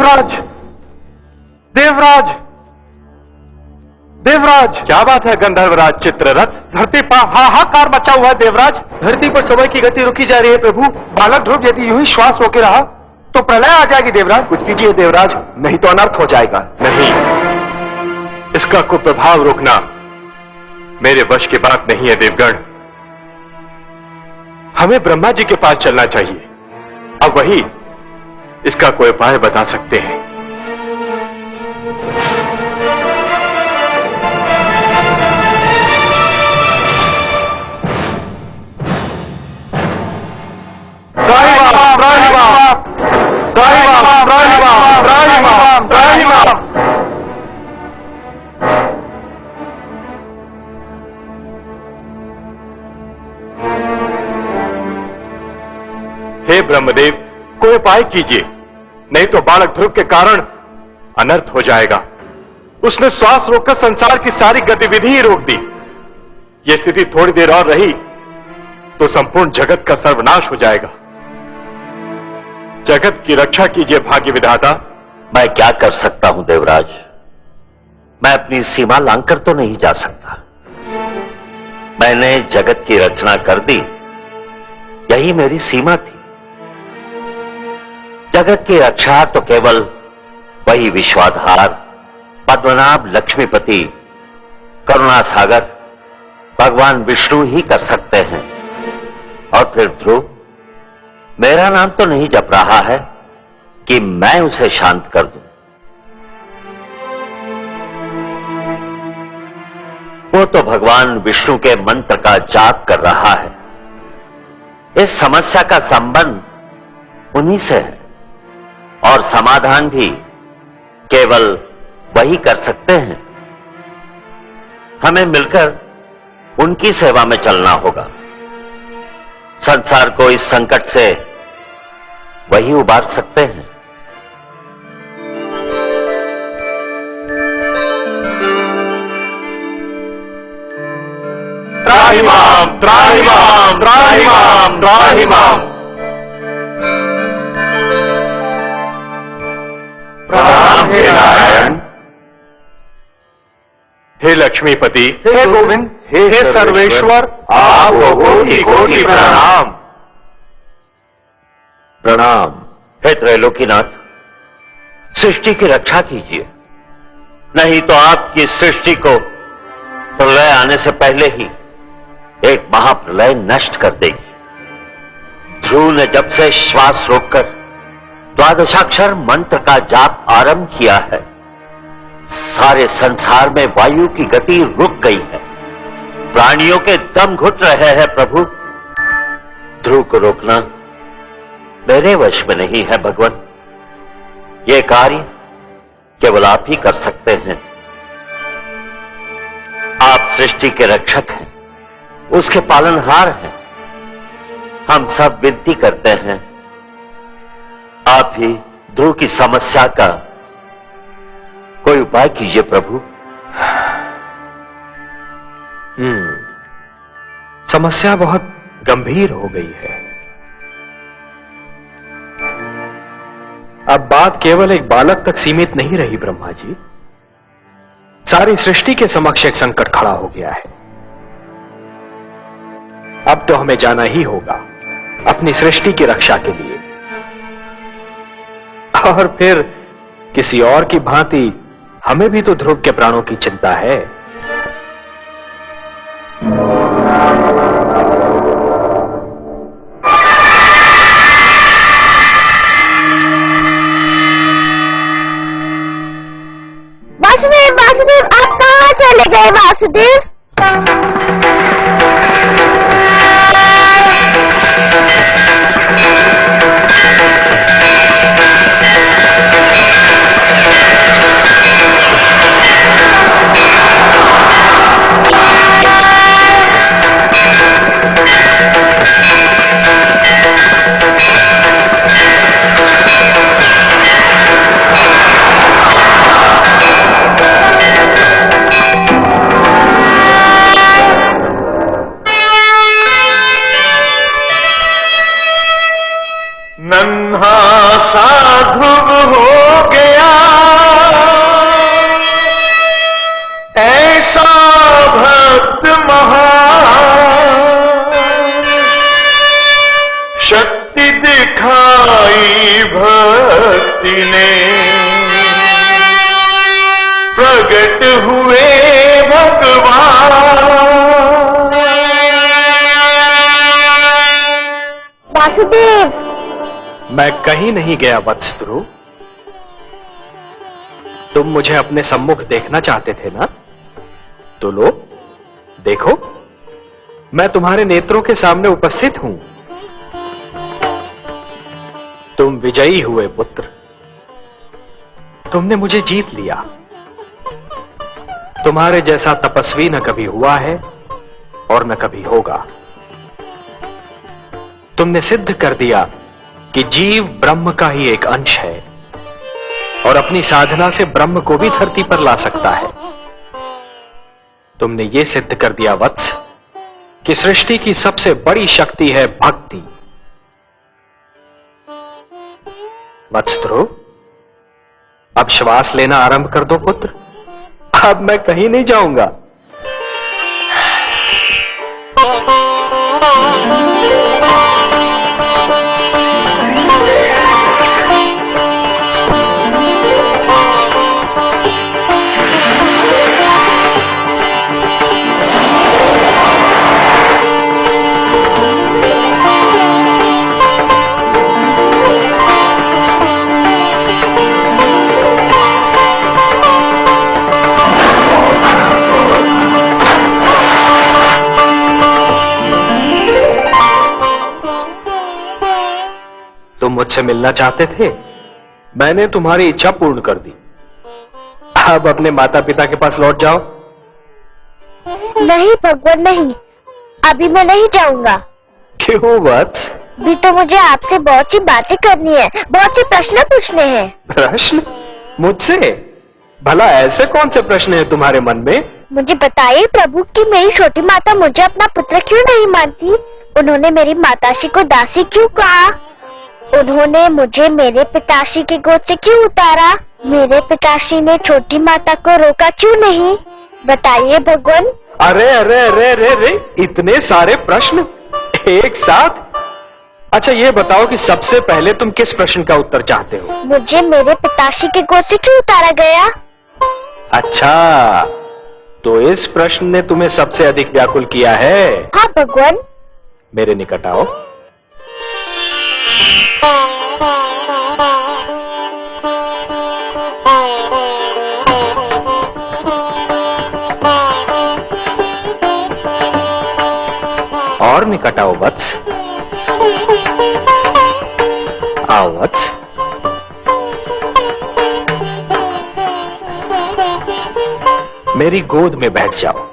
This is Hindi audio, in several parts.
देवराज, देवराज, देवराज! क्या बात है गंधर्वराज चित्ररथ? धरती पर हाहाकार मचा हुआ है देवराज। धरती पर समय की गति रुकी जा रही है प्रभु। बालक ध्रुव यदि यूं ही श्वास रोके रहा तो प्रलय आ जाएगी देवराज। कुछ कीजिए देवराज, नहीं तो अनर्थ हो जाएगा। नहीं, इसका कुप्रभाव रोकना मेरे वश की बात नहीं है देवगण। हमें ब्रह्मा जी के पास चलना चाहिए, अब वही इसका कोई उपाय बता सकते हैं। हे ब्रह्मदेव, कोई उपाय कीजिए, नहीं तो बालक ध्रुव के कारण अनर्थ हो जाएगा। उसने श्वास रोककर संसार की सारी गतिविधि ही रोक दी। यह स्थिति थोड़ी देर और रही तो संपूर्ण जगत का सर्वनाश हो जाएगा। जगत की रक्षा कीजिए भाग्य विधाता। मैं क्या कर सकता हूं देवराज? मैं अपनी सीमा लांघकर तो नहीं जा सकता। मैंने जगत की रचना कर दी, यही मेरी सीमा थी। जगत की रक्षा तो केवल वही विश्वाधार, पद्मनाभ, लक्ष्मीपति, करुणा सागर भगवान विष्णु ही कर सकते हैं। और फिर ध्रुव मेरा नाम तो नहीं जप रहा है कि मैं उसे शांत कर दूं। वो तो भगवान विष्णु के मंत्र का जाप कर रहा है। इस समस्या का संबंध उन्हीं से है और समाधान भी केवल वही कर सकते हैं। हमें मिलकर उनकी सेवा में चलना होगा। संसार को इस संकट से वही उबार सकते हैं। त्राहिमाम, त्राहिमाम, त्राहिमाम, त्राहिमाम। प्रणाम हे नारायण, हे लक्ष्मीपति, हे गोविंद, हे सर्वेश्वर, आपको कोटि कोटि प्रणाम। प्रणाम। हे त्रैलोकीनाथ, सृष्टि की रक्षा कीजिए, नहीं तो आपकी सृष्टि को प्रलय आने से पहले ही एक महाप्रलय नष्ट कर देगी। ध्रुव ने जब से श्वास रोककर द्वादशाक्षर मंत्र का जाप आरंभ किया है, सारे संसार में वायु की गति रुक गई है। प्राणियों के दम घुट रहे हैं प्रभु। ध्रुव को रोकना मेरे वश में नहीं है भगवान। यह कार्य केवल आप ही कर सकते हैं। आप सृष्टि के रक्षक हैं, उसके पालनहार हैं। हम सब विनती करते हैं, आप ही ध्रुव की समस्या का कोई उपाय कीजिए प्रभु। समस्या बहुत गंभीर हो गई है। अब बात केवल एक बालक तक सीमित नहीं रही ब्रह्मा जी, सारी सृष्टि के समक्ष एक संकट खड़ा हो गया है। अब तो हमें जाना ही होगा अपनी सृष्टि की रक्षा के लिए, और फिर किसी और की भांति हमें भी तो ध्रुव के प्राणों की चिंता है। वासुदेव, वासुदेव, आप कहां चले गए वासुदेव? वासुदेव। मैं कहीं नहीं गया वत्स ध्रुव। तुम मुझे अपने सम्मुख देखना चाहते थे ना? तो लो, देखो, मैं तुम्हारे नेत्रों के सामने उपस्थित हूं। तुम विजयी हुए पुत्र। तुमने मुझे जीत लिया। तुम्हारे जैसा तपस्वी न कभी हुआ है और न कभी होगा। तुमने सिद्ध कर दिया कि जीव ब्रह्म का ही एक अंश है और अपनी साधना से ब्रह्म को भी धरती पर ला सकता है। तुमने यह सिद्ध कर दिया वत्स कि सृष्टि की सबसे बड़ी शक्ति है भक्ति। वत्स ध्रुव, अब श्वास लेना आरंभ कर दो पुत्र। अब मैं कहीं नहीं जाऊंगा। तुम मुझसे मिलना चाहते थे, मैंने तुम्हारी इच्छा पूर्ण कर दी। अब अपने माता पिता के पास लौट जाओ। नहीं भगवान, नहीं, अभी मैं नहीं जाऊंगा। क्यों वत्स? भी तो मुझे आपसे बहुत सी बातें करनी है, बहुत से प्रश्न पूछने हैं। प्रश्न? मुझसे? भला ऐसे कौन से प्रश्न हैं तुम्हारे मन में? मुझे बताइए प्रभु कि मेरी छोटी माता मुझे अपना पुत्र क्यों नहीं मानती? उन्होंने मेरी माताश्री को दासी क्यों कहा? उन्होंने मुझे मेरे पिताश्री के गोद से क्यों उतारा? मेरे पिताश्री ने छोटी माता को रोका क्यों नहीं? बताइए भगवान। अरे अरे अरे अरे अरे, इतने सारे प्रश्न एक साथ? अच्छा ये बताओ कि सबसे पहले तुम किस प्रश्न का उत्तर चाहते हो? मुझे मेरे पिताश्री के गोद से क्यों उतारा गया? अच्छा, तो इस प्रश्न ने तुम्हें सबसे अधिक व्याकुल किया है। हाँ भगवान। मेरे निकट आओ। और निकट आओ वत्स। आओ वत्स। मेरी गोद में बैठ जाओ।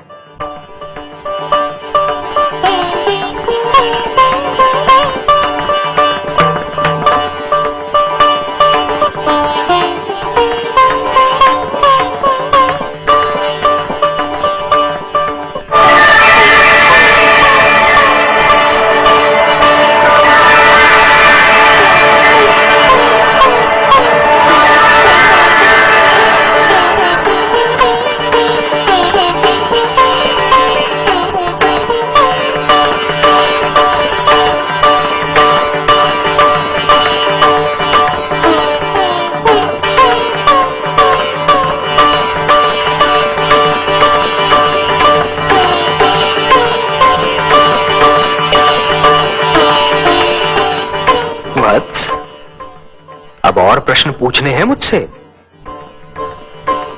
अब और प्रश्न पूछने हैं मुझसे?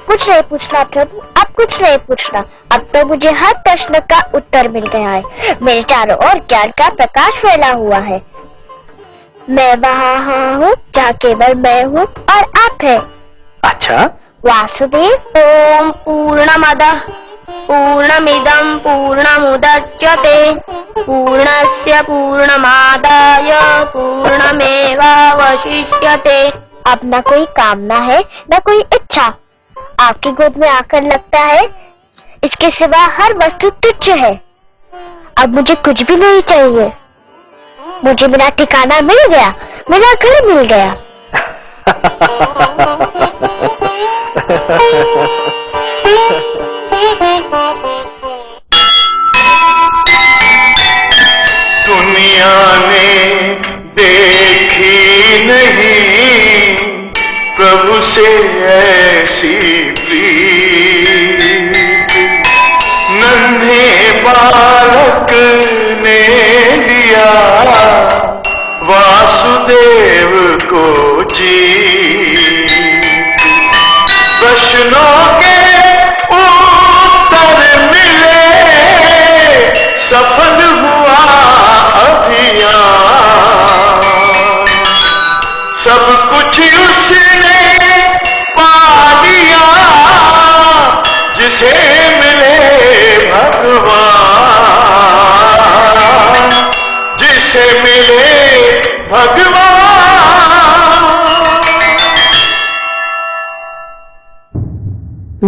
कुछ नहीं पूछना प्रभु, अब कुछ नहीं पूछना। अब तो मुझे हर प्रश्न का उत्तर मिल गया है। मेरे चारों ओर ज्ञान का प्रकाश फैला हुआ है। मैं वहाँ हूँ जहाँ केवल मैं हूँ और आप है। अच्छा, वासुदेव। ओम पूर्णमदः पूर्णमिदं पूर्णमुदच्यते पूर्णस्य पूर्णमादाय पूर्णमेवावशिष्यते। अब न कोई कामना है न कोई इच्छा। आपकी गोद में आकर लगता है इसके सिवा हर वस्तु तुच्छ है। अब मुझे कुछ भी नहीं चाहिए। मुझे मेरा ठिकाना मिल गया, मेरा घर मिल गया। दुनिया ने देखी नहीं प्रभु से ऐसी प्रीत। नन्हे बालक ने लिया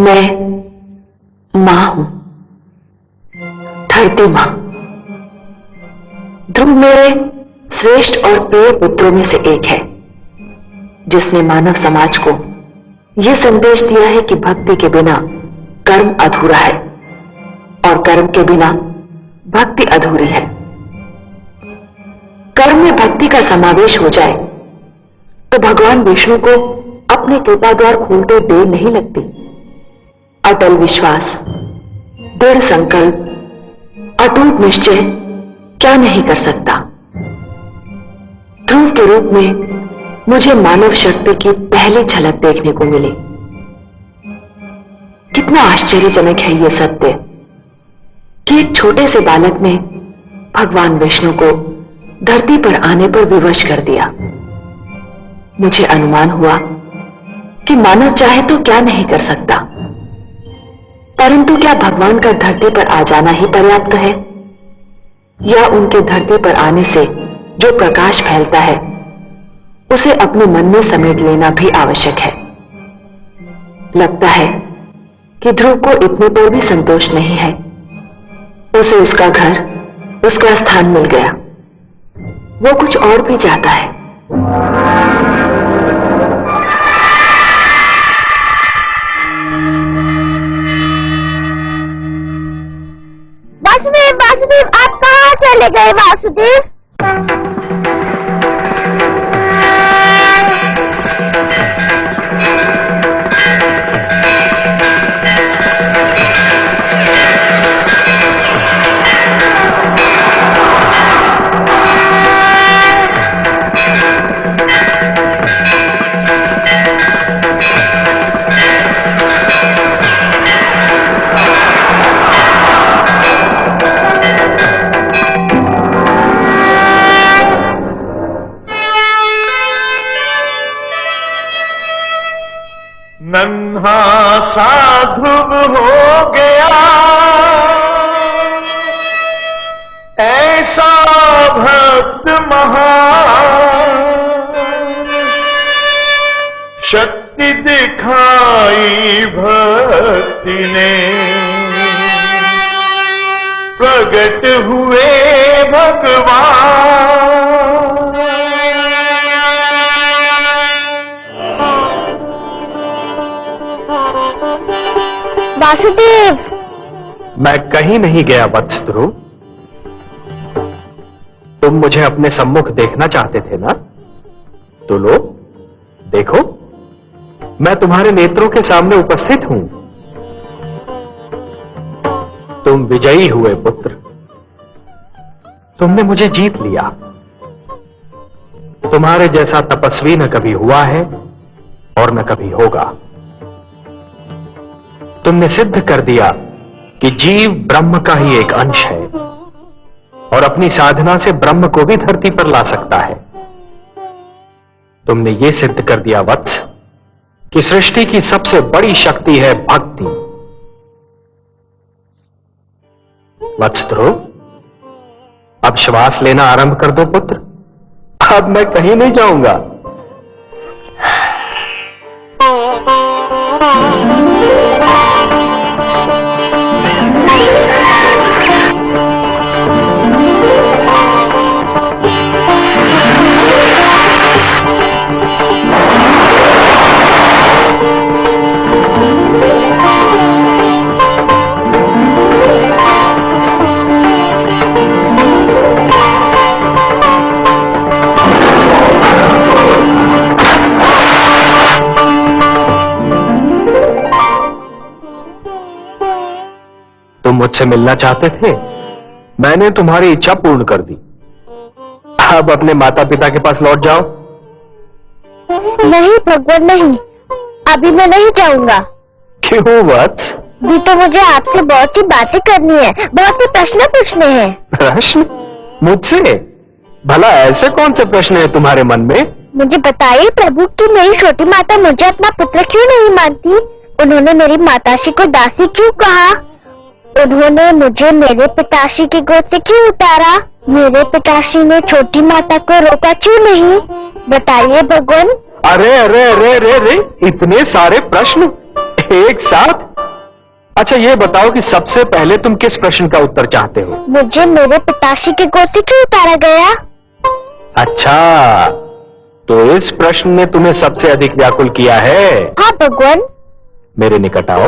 मैं मां हूं, धरती मां। ध्रुव मेरे श्रेष्ठ और प्रिय पुत्रों में से एक है, जिसने मानव समाज को यह संदेश दिया है कि भक्ति के बिना कर्म अधूरा है और कर्म के बिना भक्ति अधूरी है। कर्म में भक्ति का समावेश हो जाए तो भगवान विष्णु को अपने कृपा द्वार खोलते देर नहीं लगती। अटल विश्वास, दृढ़ संकल्प, अटूट निश्चय क्या नहीं कर सकता। ध्रुव के रूप में मुझे मानव शक्ति की पहली झलक देखने को मिली। कितना आश्चर्यजनक है यह सत्य कि एक छोटे से बालक ने भगवान विष्णु को धरती पर आने पर विवश कर दिया। मुझे अनुमान हुआ कि मानव चाहे तो क्या नहीं कर सकता, परंतु क्या भगवान का धरती पर आ जाना ही पर्याप्त है, या उनके धरती पर आने से जो प्रकाश फैलता है उसे अपने मन में समेट लेना भी आवश्यक है। लगता है कि ध्रुव को इतने पर भी संतोष नहीं है। उसे उसका घर, उसका स्थान मिल गया। वो कुछ और भी चाहता है। वासुदेव, वासुदेव, आप कहाँ चले गए वासुदेव? नन्हा सा ध्रुव हो गया, ऐसा भक्त महान, शक्ति दिखाई भक्ति ने, प्रगट हुए भगवान। वासुदेव, मैं कहीं नहीं गया वत्स ध्रुव। तुम मुझे अपने सम्मुख देखना चाहते थे ना? तो लो, देखो, मैं तुम्हारे नेत्रों के सामने उपस्थित हूं। तुम विजयी हुए पुत्र। तुमने मुझे जीत लिया। तुम्हारे जैसा तपस्वी न कभी हुआ है और न कभी होगा। तुमने सिद्ध कर दिया कि जीव ब्रह्म का ही एक अंश है और अपनी साधना से ब्रह्म को भी धरती पर ला सकता है। तुमने यह सिद्ध कर दिया वत्स कि सृष्टि की सबसे बड़ी शक्ति है भक्ति। वत्स ध्रुव, अब श्वास लेना आरंभ कर दो पुत्र। अब मैं कहीं नहीं जाऊंगा। तुम मुझसे मिलना चाहते थे, मैंने तुम्हारी इच्छा पूर्ण कर दी। अब अपने माता पिता के पास लौट जाओ। नहीं भगवान, नहीं, अभी मैं नहीं जाऊंगा। क्यों वत्स? भी तो मुझे आपसे बहुत सी बातें करनी है, बहुत से प्रश्न पूछने हैं। प्रश्न? मुझसे? भला ऐसे कौन से प्रश्न है तुम्हारे मन में? मुझे बताइए प्रभु कि मेरी छोटी माता मुझे अपना पुत्र क्यों नहीं मानती? उन्होंने मेरी माताश्री को दासी क्यों कहा? उन्होंने मुझे मेरे पिताश्री की गोद से क्यों उतारा? मेरे पिताश्री ने छोटी माता को रोका क्यों नहीं? बताइए भगवान। अरे अरे अरे अरे अरे, इतने सारे प्रश्न एक साथ? अच्छा ये बताओ कि सबसे पहले तुम किस प्रश्न का उत्तर चाहते हो? मुझे मेरे पिताश्री के गोद से क्यों उतारा गया? अच्छा, तो इस प्रश्न ने तुम्हें सबसे अधिक व्याकुल किया है? हाँ भगवान। मेरे निकट आओ।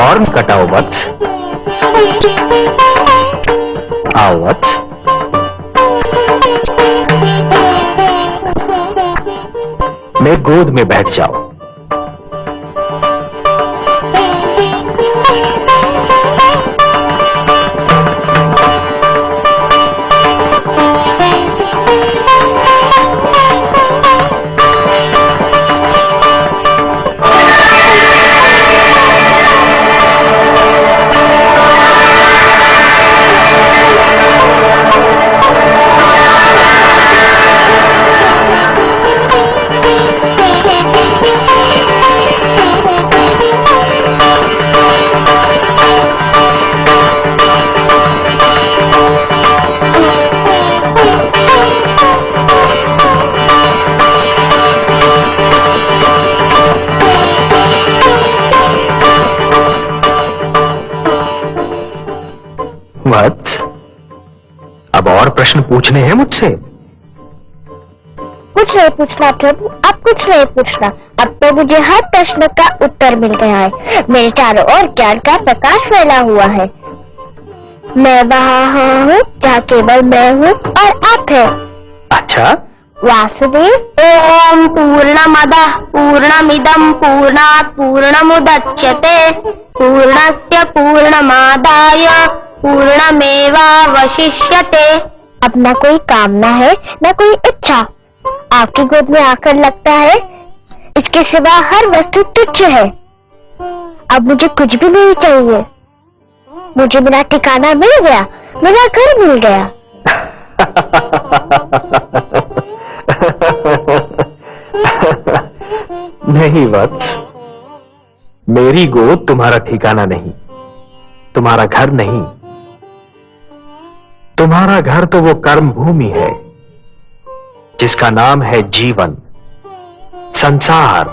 और निकट आओ वत्स। आओ वत्स। मेरे गोद में बैठ जाओ। वत्स, अब और प्रश्न पूछने हैं मुझसे? कुछ नहीं पूछना प्रभु, अब कुछ नहीं पूछना। अब तो मुझे हर प्रश्न का उत्तर मिल गया है। मेरे चारों ओर ज्ञान का प्रकाश फैला हुआ है। मैं वहाँ हूँ जहाँ केवल मैं हूँ और आप है। अच्छा, वासुदेव। ओम पूर्णमदः पूर्णमिदं पूर्णात् पूर्णमुदच्यते पूर्णस्य पूर्णमादाय पूर्णमेवावशिष्यते। अब न कोई कामना है न कोई इच्छा। आपकी गोद में आकर लगता है इसके सिवा हर वस्तु तुच्छ है। अब मुझे कुछ भी नहीं चाहिए। मुझे मेरा ठिकाना मिल गया, मेरा घर मिल गया। नहीं वत्स, मेरी गोद तुम्हारा ठिकाना नहीं, तुम्हारा घर नहीं। तुम्हारा घर तो वो कर्म भूमि है जिसका नाम है जीवन, संसार।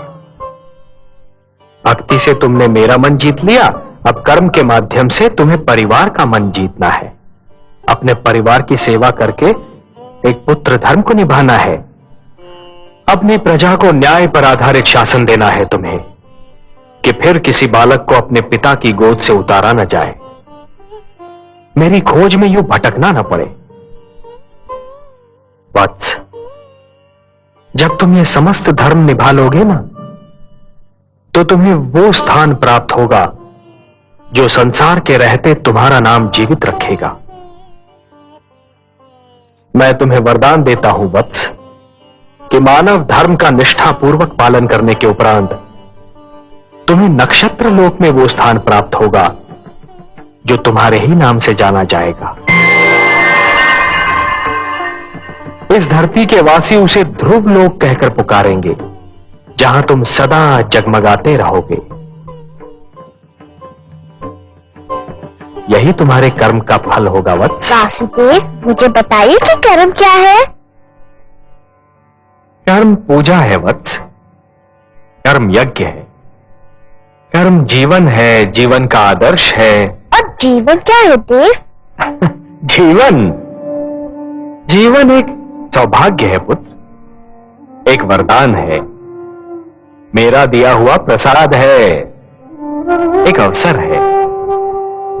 भक्ति से तुमने मेरा मन जीत लिया, अब कर्म के माध्यम से तुम्हें परिवार का मन जीतना है। अपने परिवार की सेवा करके एक पुत्र धर्म को निभाना है। अपनी प्रजा को न्याय पर आधारित शासन देना है तुम्हें, कि फिर किसी बालक को अपने पिता की गोद से उतारा न जाए, मेरी खोज में यूं भटकना न पड़े। वत्स, जब तुम ये समस्त धर्म निभा लोगे ना, तो तुम्हें वो स्थान प्राप्त होगा जो संसार के रहते तुम्हारा नाम जीवित रखेगा। मैं तुम्हें वरदान देता हूं वत्स, कि मानव धर्म का निष्ठापूर्वक पालन करने के उपरांत तुम्हें नक्षत्र लोक में वो स्थान प्राप्त होगा जो तुम्हारे ही नाम से जाना जाएगा। इस धरती के वासी उसे ध्रुव लोक कहकर पुकारेंगे, जहां तुम सदा जगमगाते रहोगे। यही तुम्हारे कर्म का फल होगा वत्स। वासुदेव, मुझे बताइए कि कर्म क्या है? कर्म पूजा है वत्स, कर्म यज्ञ है, कर्म जीवन है, जीवन का आदर्श है। और जीवन क्या है देव? जीवन एक सौभाग्य है पुत्र, एक वरदान है, मेरा दिया हुआ प्रसाद है, एक अवसर है,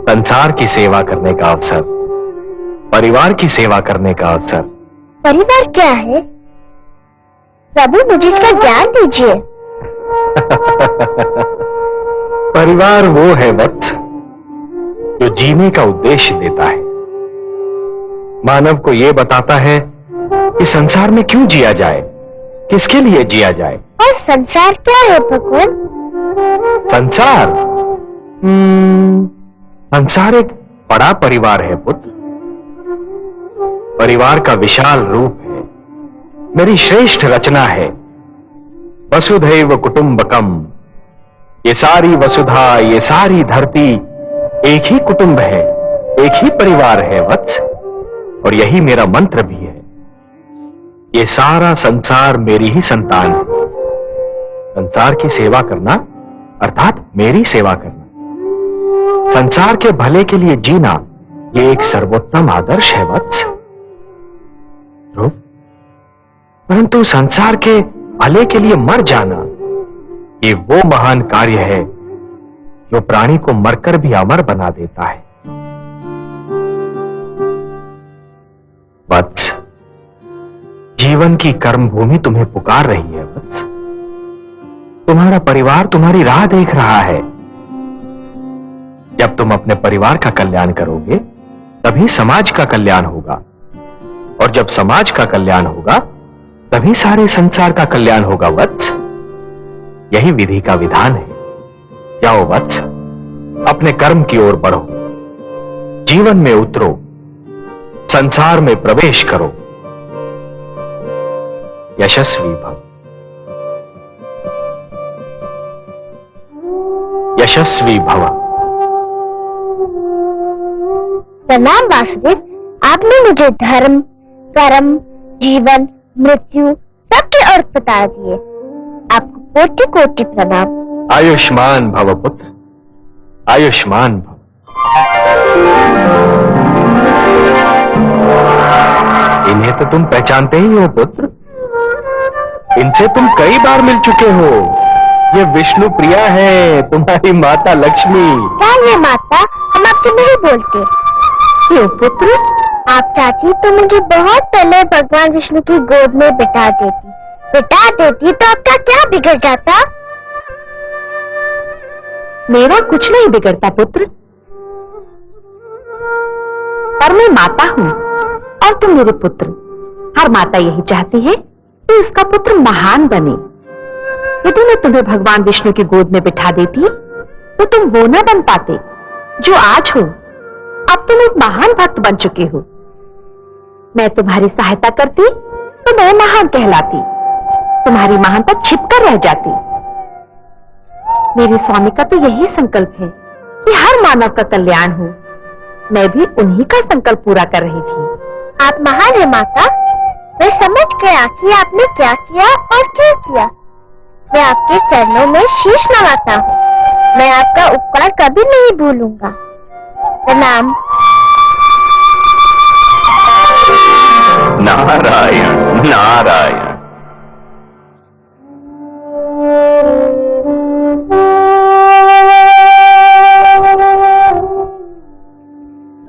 संसार की सेवा करने का अवसर, परिवार की सेवा करने का अवसर। परिवार क्या है प्रभु? मुझे इसका ज्ञान दीजिए। परिवार वो है वत्स जो जीने का उद्देश्य देता है, मानव को यह बताता है कि संसार में क्यों जिया जाए, किसके लिए जिया जाए। और संसार क्या है भगवान? संसार संसार एक बड़ा परिवार है पुत्र, परिवार का विशाल रूप है, मेरी श्रेष्ठ रचना है। वसुधैव कुटुंबकम, ये सारी वसुधा, ये सारी धरती एक ही कुटुंब है, एक ही परिवार है वत्स, और यही मेरा मंत्र भी है। ये सारा संसार मेरी ही संतान है। संसार की सेवा करना अर्थात मेरी सेवा करना। संसार के भले के लिए जीना, ये एक सर्वोत्तम आदर्श है वत्स। ध्रुव, परंतु संसार के भले के लिए मर जाना, ये वो महान कार्य है जो प्राणी को मरकर भी अमर बना देता है। वत्स, जीवन की कर्म भूमि तुम्हें पुकार रही है वत्स। तुम्हारा परिवार तुम्हारी राह देख रहा है। जब तुम अपने परिवार का कल्याण करोगे, तभी समाज का कल्याण होगा, और जब समाज का कल्याण होगा, तभी सारे संसार का कल्याण होगा वत्स। यही विधि का विधान है। जाओ वत्स, अपने कर्म की ओर बढ़ो, जीवन में उतरो, संसार में प्रवेश करो। यशस्वी भव। यशस्वी भव। प्रणाम वासुदेव, आपने मुझे धर्म, कर्म, जीवन, मृत्यु सबके अर्थ बता दिए। आपको कोटि कोटि प्रणाम। आयुष्मान भव पुत्र, आयुष्मान भव। इन्हें तो तुम पहचानते ही हो पुत्र। इनसे तुम कई बार मिल चुके हो। ये विष्णु प्रिया है, तुम्हारी माता लक्ष्मी। क्या ये माता? हम आपसे नहीं बोलते। क्यों पुत्र? आप चाहती तो मुझे बहुत पहले भगवान विष्णु की गोद में बिठा देती तो आपका क्या बिगड़ जाता? मेरा कुछ नहीं बिगड़ता पुत्र, पर मैं माता हूं और तुम मेरे पुत्र। हर माता यही चाहती है कि उसका पुत्र महान बने। यदि मैं तुम्हें भगवान विष्णु की गोद में बिठा देती तो तुम वो न बन पाते जो आज हो। अब तुम एक महान भक्त बन चुके हो। मैं तुम्हारी सहायता करती तो मैं महान कहलाती, तुम्हारी महानता छिपकर रह जाती। मेरे स्वामी का तो यही संकल्प है कि हर मानव का कल्याण हो। मैं भी उन्हीं का संकल्प पूरा कर रही थी। आप महान है माता। मैं समझ गया कि आपने क्या किया और क्यों किया। मैं आपके चरणों में शीश नवाता हूँ। मैं आपका उपकार कभी नहीं भूलूंगा। प्रणाम। नारायण नारायण।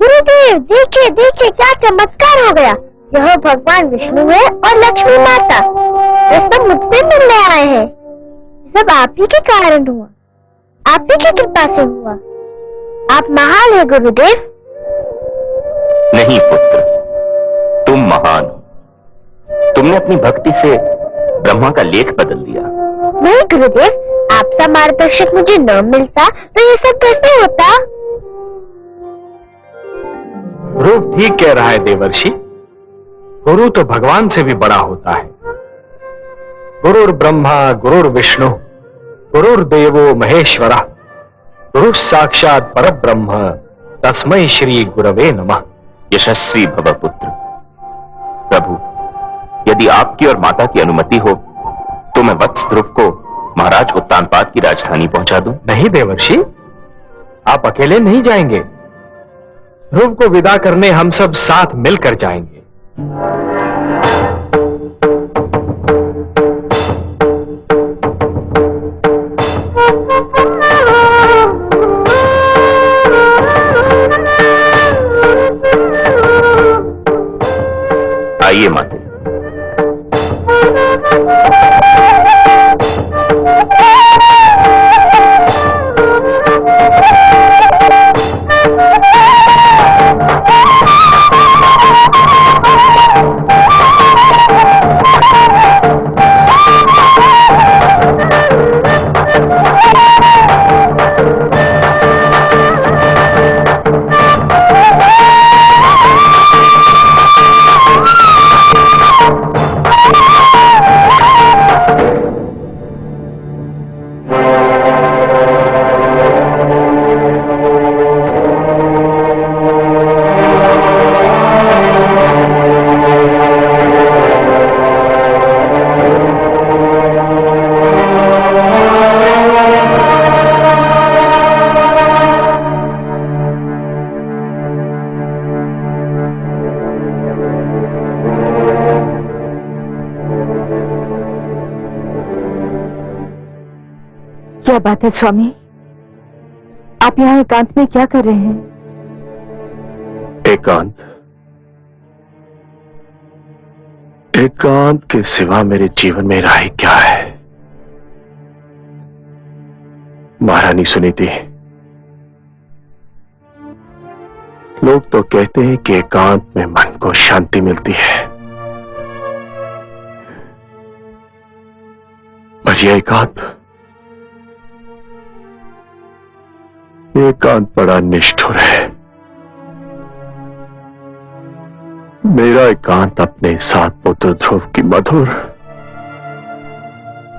गुरुदेव, देखिए देखिए क्या चमत्कार हो गया। यह भगवान विष्णु है और लक्ष्मी माता। ये सब मुझसे मिलने आए हैं। सब आप ही के कारण हुआ, आप ही की कृपा से हुआ। आप महान है गुरुदेव। नहीं पुत्र, तुम महान हो। तुमने अपनी भक्ति से ब्रह्मा का लेख बदल दिया। नहीं गुरुदेव, आपका मार्गदर्शक मुझे न मिलता तो ये सब कैसे होता? ध्रुव ठीक कह रहा है देवर्षि। गुरु तो भगवान से भी बड़ा होता है। गुरुर ब्रह्मा गुरुर विष्णु गुरुर्देवो महेश्वरः गुरु साक्षात परब्रह्म तस्मै श्री गुरवे नमः। यशस्वी भव पुत्र। प्रभु, यदि आपकी और माता की अनुमति हो तो मैं वत्स ध्रुव को महाराज उत्तानपाद की राजधानी पहुंचा दूं। नहीं देवर्षि, आप अकेले नहीं जाएंगे। ध्रुव को विदा करने हम सब साथ मिलकर जाएंगे। आइए माते। क्या बात है स्वामी, आप यहाँ एकांत में क्या कर रहे हैं? एकांत के सिवा मेरे जीवन में राह क्या है? महारानी सुनीति, लोग तो कहते हैं कि एकांत में मन को शांति मिलती है, पर यह एकांत बड़ा निष्ठुर है। मेरा एकांत अपने साथ पुत्र ध्रुव की मधुर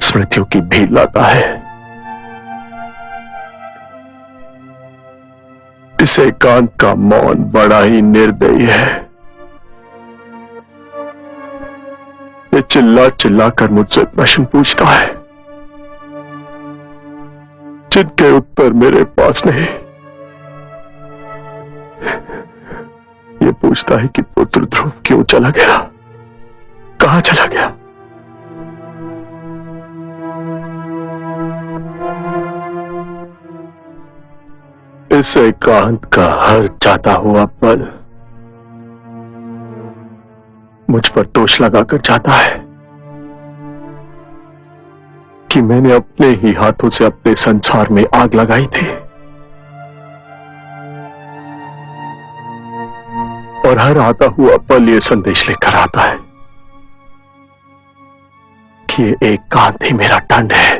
स्मृतियों की भीड़ लाता है। इस एकांत का मौन बड़ा ही निर्दयी है। ये चिल्ला चिल्ला कर मुझसे प्रश्न पूछता है जिनके उत्तर मेरे पास नहीं। ये पूछता है कि पुत्र ध्रुव क्यों चला गया, कहां चला गया। इस एकांत का हर जाता हुआ पल मुझ पर दोष लगाकर जाता है कि मैंने अपने ही हाथों से अपने संसार में आग लगाई थी, और हर आता हुआ पल ये संदेश लेकर आता है कि ये एकांत ही मेरा दंड है।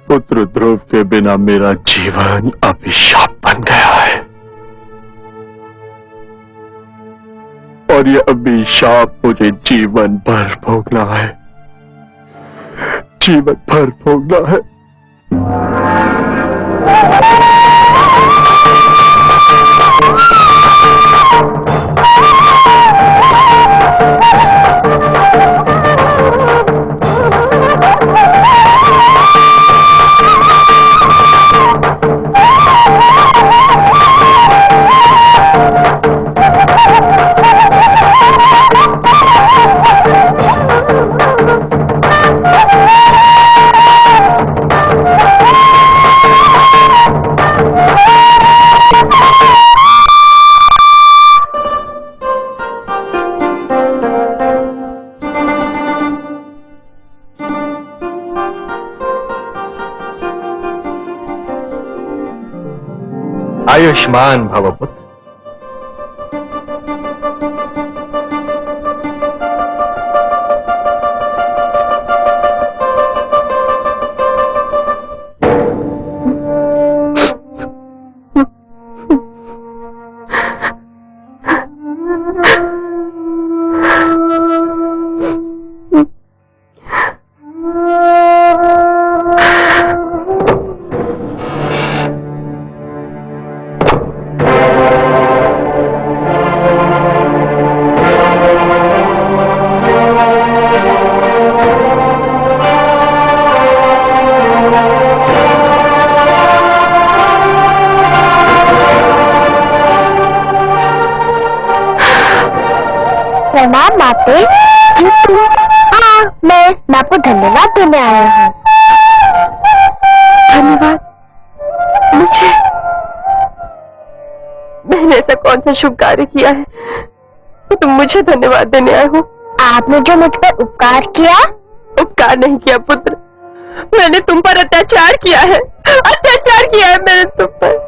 पुत्र ध्रुव के बिना मेरा जीवन अभिशाप बन गया है, और यह अभिशाप मुझे जीवन भर भोगना है, जीवन भर भोगना है। आयुष्मान भव पुत्र। प्रणाम माते। हाँ, मैं आपको धन्यवाद देने आया हूँ। धन्यवाद? मुझे? मैंने ऐसा कौन सा शुभ कार्य किया है तो तुम मुझे धन्यवाद देने आए हो? आपने जो मुझ पर उपकार किया। उपकार नहीं किया पुत्र, मैंने तुम पर अत्याचार किया है, अत्याचार किया है मैंने तुम पर।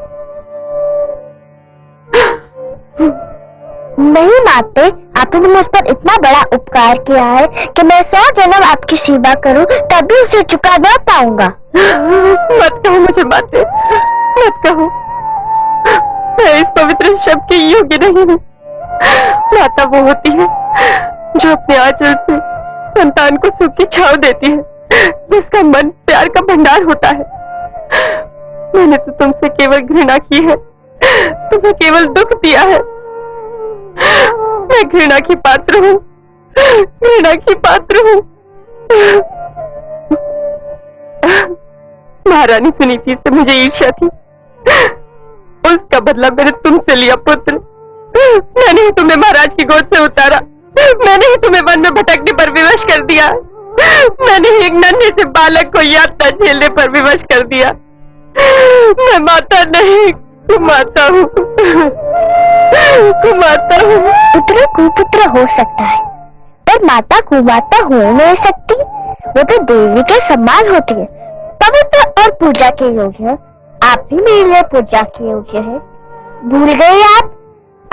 नहीं माते, आपने मुझ पर इतना बड़ा उपकार किया है कि मैं 100 जन्म आपकी सेवा करूं तब भी उसे चुका ना पाऊंगा। मत कहो मुझे माते, मत कहो, मैं इस पवित्र शब्द के योग्य नहीं हूँ। माता वो होती है जो अपने आंचल से संतान को सुख की छांव देती है, जिसका मन प्यार का भंडार होता है। मैंने तो तुमसे केवल घृणा की है, तुम्हें केवल दुख दिया है। मैं घृणा की पात्र हूँ, घृणा की पात्र हूँ। महारानी सुनीति से मुझे ईर्ष्या थी, उसका बदला मैंने तुमसे लिया पुत्र। मैंने ही तुम्हें महाराज की गोद से उतारा, मैंने ही तुम्हें वन में भटकने पर विवश कर दिया। एक नन्हे से बालक को यातना झेलने पर विवश कर दिया। मैं माता नहीं, कुमाता हूँ, कुमाता हूँ। पुत्र कुपुत्र हो सकता है, पर माता कुमाता हो नहीं सकती। वो तो देवी के समान होती है, पवित्र और पूजा के योग्य है। आप भी मेरे लिए पूजा के योग्य है। भूल गए आप?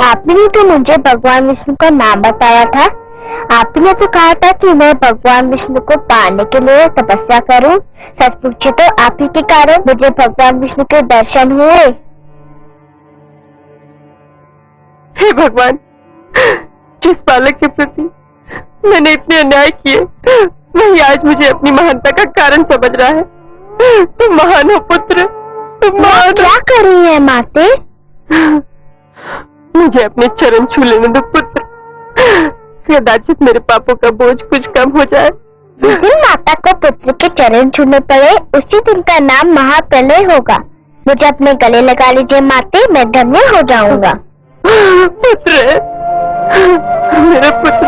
आपने तो मुझे भगवान विष्णु का नाम बताया था। आपने तो कहा था कि मैं भगवान विष्णु को पाने के लिए तपस्या करूं। सच पूछे तो आप ही के कारण मुझे भगवान विष्णु के दर्शन हुए। हे भगवान, जिस बालक के प्रति मैंने इतने अन्याय किए, वही आज मुझे अपनी महानता का कारण समझ रहा है। तुम महान हो पुत्र, तुम महान। क्या कर रही है माते? मुझे अपने चरण छू लेने दो पुत्र, कदाचित मेरे पापों का बोझ कुछ कम हो जाए। जिस दिन माता को पुत्र के चरण छूने पड़े, उसी दिन का नाम महाप्रलय होगा। मुझे अपने गले लगा लीजिए माते, मैं धन्य हो जाऊंगा। पुत्र, मेरा पुत्र,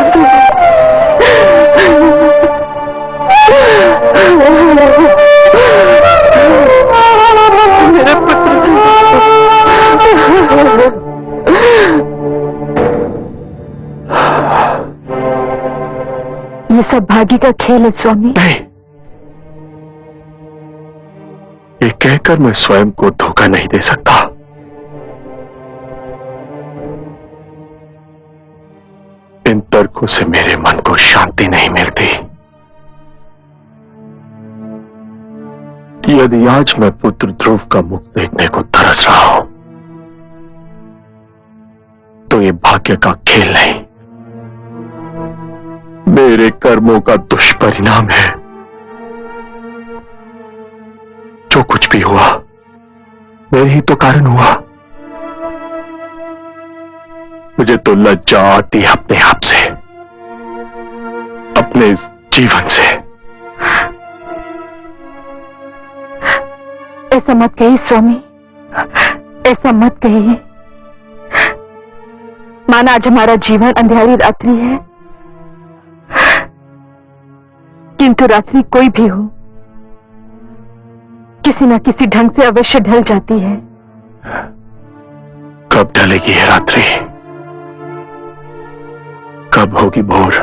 मेरा पुत्र। ये सब भाग्य का खेल है स्वामी। नहीं, ये कहकर मैं स्वयं को धोखा नहीं दे सकता। इन तर्कों से मेरे मन को शांति नहीं मिलती। यदि आज मैं पुत्र ध्रुव का मुख देखने को तरस रहा हूं, तो ये भाग्य का खेल नहीं, मेरे कर्मों का दुष्परिणाम है। जो कुछ भी हुआ मेरे ही तो कारण हुआ। मुझे तो लज्जा आती है अपने आप से, अपने जीवन से। ऐसा मत कहिए स्वामी, ऐसा मत कहिए। माना आज हमारा जीवन अंधेरी रात्रि है, किंतु रात्रि कोई भी हो, किसी न किसी ढंग से अवश्य ढल जाती है। कब ढलेगी ये रात्रि? कब होगी भोर?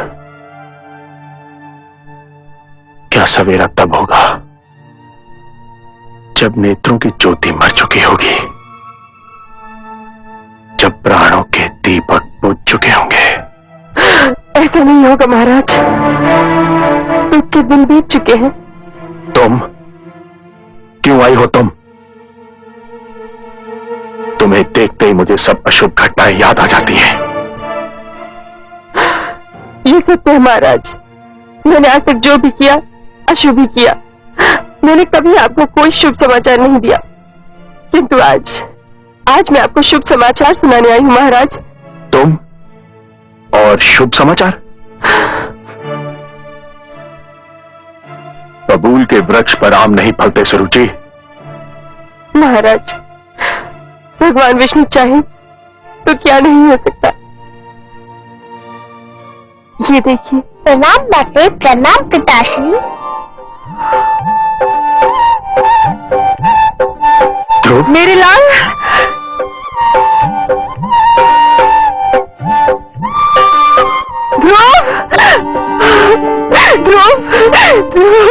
क्या सवेरा तब होगा जब नेत्रों की ज्योति मर चुकी होगी, जब प्राणों के दीपक बुझ चुके होंगे। ऐसा नहीं होगा महाराज, दुख के दिन बीत चुके हैं। तुम क्यों आई हो? तुम्हें देखते ही मुझे सब अशुभ घटनाएं याद आ जाती हैं। ये सत्य है महाराज, मैंने आज तक जो भी किया अशुभ ही किया। मैंने कभी आपको कोई शुभ समाचार नहीं दिया, किंतु आज मैं आपको शुभ समाचार सुनाने आई हूँ महाराज। तुम और शुभ समाचार? बबूल के वृक्ष पर आम नहीं फलते सुरुचि। महाराज, भगवान विष्णु चाहे तो क्या नहीं हो सकता। ये देखिए। प्रणाम माते, प्रणाम पिताश्री। ध्रुव, मेरे लाल, ध्रुव, ध्रुव, ध्रुव,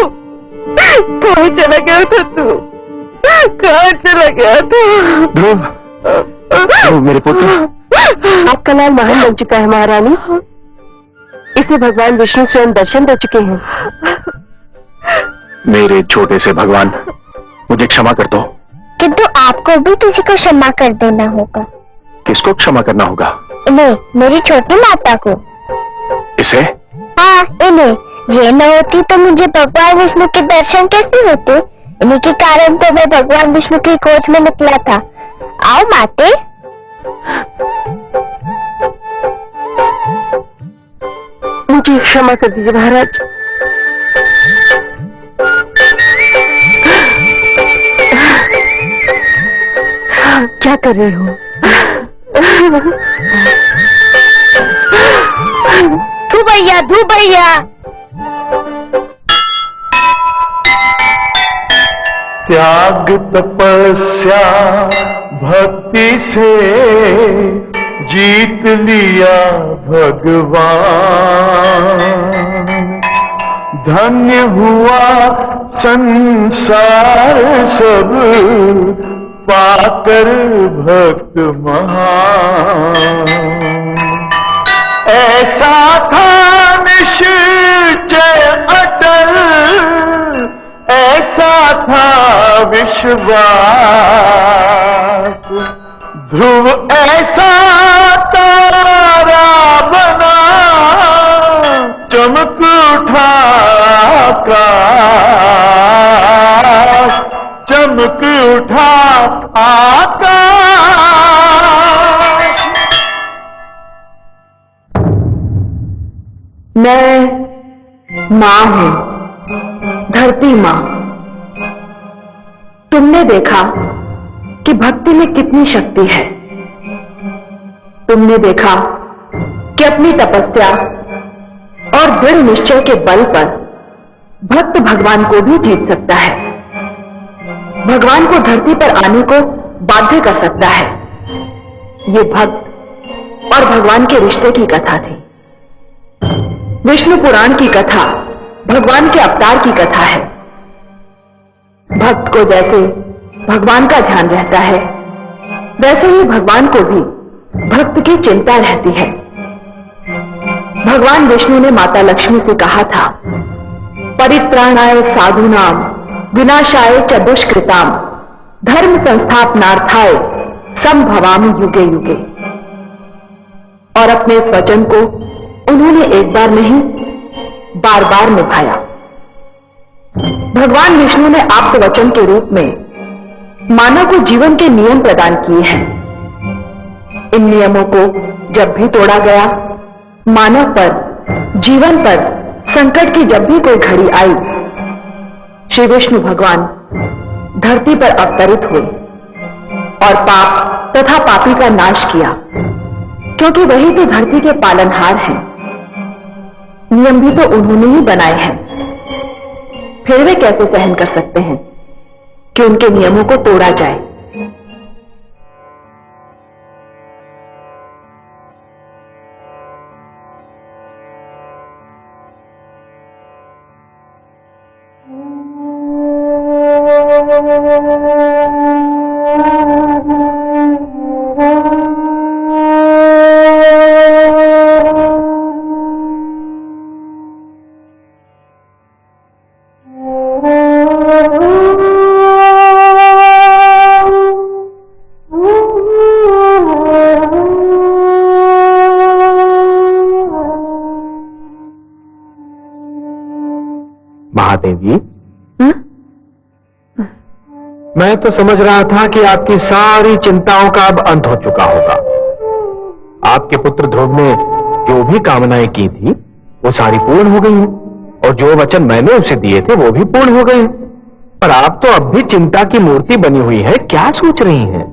कहाँ चला गया था तू? कहाँ चला गया था? ध्रुव, ध्रुव मेरे पुत्र। आपका लाल महान बन चुका है महारानी, इसे भगवान विष्णु स्वयं दर्शन दे चुके हैं। मेरे छोटे से भगवान, मुझे क्षमा कर दो। किंतु आपको भी किसी को क्षमा कर देना होगा। किसको क्षमा करना होगा? इन्हें, मेरी छोटी माता को। इसे? हाँ, इन्हें। ये न होती तो मुझे भगवान विष्णु के दर्शन कैसे होते? इन्हीं के कारण तो मैं भगवान विष्णु की खोज में निकला था। आओ माते। मुझे क्षमा कर दीजिए महाराज। क्या कर रहे हो? धू भैया, धू भैया। त्याग तपस्या भक्ति से जीत लिया भगवान। धन्य हुआ संसार सब पाकर भक्त महान। ऐसा था निश्चय अटल, ऐसा था विश्वास। ध्रुव ऐसा तारा बना, चमक उठा आकाश, चमक उठा आकाश। मैं मां हूं, धरती मां। तुमने देखा कि भक्ति में कितनी शक्ति है। तुमने देखा कि अपनी तपस्या और दृढ़ निश्चय के बल पर भक्त भगवान को भी जीत सकता है, भगवान को धरती पर आने को बाध्य कर सकता है। ये भक्त और भगवान के रिश्ते की कथा थी। विष्णु पुराण की कथा भगवान के अवतार की कथा है। भक्त को जैसे भगवान का ध्यान रहता है, वैसे ही भगवान को भी भक्त की चिंता रहती है। भगवान विष्णु ने माता लक्ष्मी से कहा था, परित्राणाय साधूनाम विनाशाय च दुष्कृताम धर्म संस्थापनार्थाय संभवामि युगे युगे। और अपने इस वचन को उन्होंने एक बार नहीं, बार बार निभाया। भगवान विष्णु ने आप्त वचन के रूप में मानव को जीवन के नियम प्रदान किए हैं। इन नियमों को जब भी तोड़ा गया, मानव पर, जीवन पर संकट की जब भी कोई घड़ी आई, श्री विष्णु भगवान धरती पर अवतरित हुए और पाप तथा पापी का नाश किया, क्योंकि वही तो धरती के पालनहार हैं। नियम भी तो उन्होंने ही बनाए हैं, फिर वे कैसे सहन कर सकते हैं कि उनके नियमों को तोड़ा जाए। महादेवी, मैं तो समझ रहा था कि आपकी सारी चिंताओं का अब अंत हो चुका होगा। आपके पुत्र ध्रुव ने जो भी कामनाएं की थी वो सारी पूर्ण हो गई हैं, और जो वचन मैंने उसे दिए थे वो भी पूर्ण हो गए हैं। पर आप तो अब भी चिंता की मूर्ति बनी हुई है, क्या सोच रही हैं?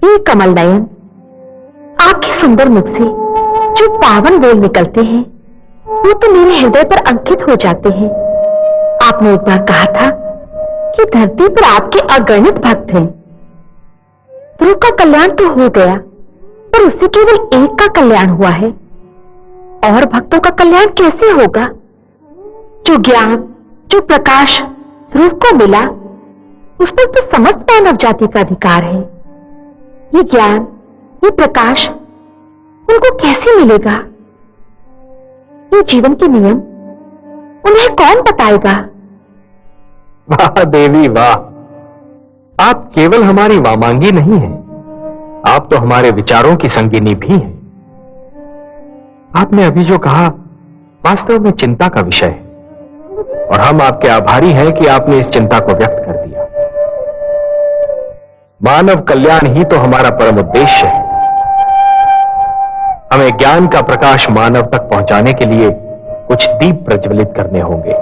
ये कमल नयन, आपके सुंदर मुख से जो पावन बोल निकलते हैं वो तो मेरे हृदय पर अंकित हो जाते हैं। आपने एक बार कहा था कि धरती पर आपके अगणित भक्त हैं। ध्रुव का कल्याण तो हो गया, पर उससे केवल एक का कल्याण हुआ है, और भक्तों का कल्याण कैसे होगा? जो ज्ञान, जो प्रकाश ध्रुव को मिला, उस पर तो समस्त मानव जाति का अधिकार है। ये ज्ञान, ये प्रकाश उनको कैसे मिलेगा? ये जीवन के नियम उन्हें कौन बताएगा? वाह देवी वाह, आप केवल हमारी वामांगी नहीं हैं, आप तो हमारे विचारों की संगिनी भी हैं। आपने अभी जो कहा वास्तव में चिंता का विषय है, और हम आपके आभारी हैं कि आपने इस चिंता को व्यक्त कर दिया। मानव कल्याण ही तो हमारा परम उद्देश्य है। हमें ज्ञान का प्रकाश मानव तक पहुंचाने के लिए कुछ दीप प्रज्वलित करने होंगे।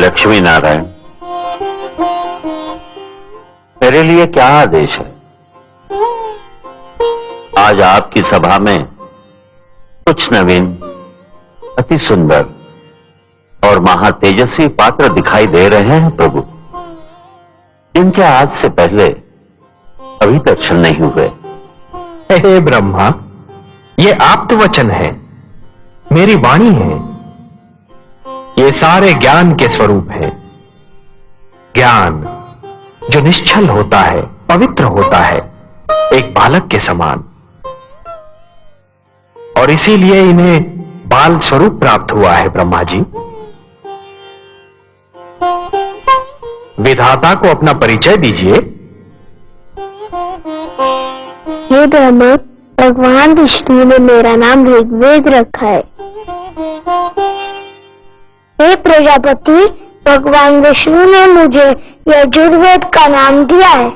लक्ष्मी नारायण, मेरे लिए क्या आदेश है? आज आपकी सभा में कुछ नवीन, अति सुंदर और महातेजस्वी पात्र दिखाई दे रहे हैं प्रभु, जिनके आज से पहले अभी दर्शन नहीं हुए। हे ब्रह्मा, ये आप्त वचन है, मेरी वाणी है। ये सारे ज्ञान के स्वरूप है। ज्ञान जो निश्चल होता है, पवित्र होता है, एक बालक के समान, और इसीलिए इन्हें बाल स्वरूप प्राप्त हुआ है। ब्रह्मा जी, विधाता को अपना परिचय दीजिए। हे ब्रह्मा, भगवान विष्णु ने मेरा नाम ऋग्वेद रखा है। हे प्रजापति, भगवान विष्णु ने मुझे यजुर्वेद का नाम दिया है।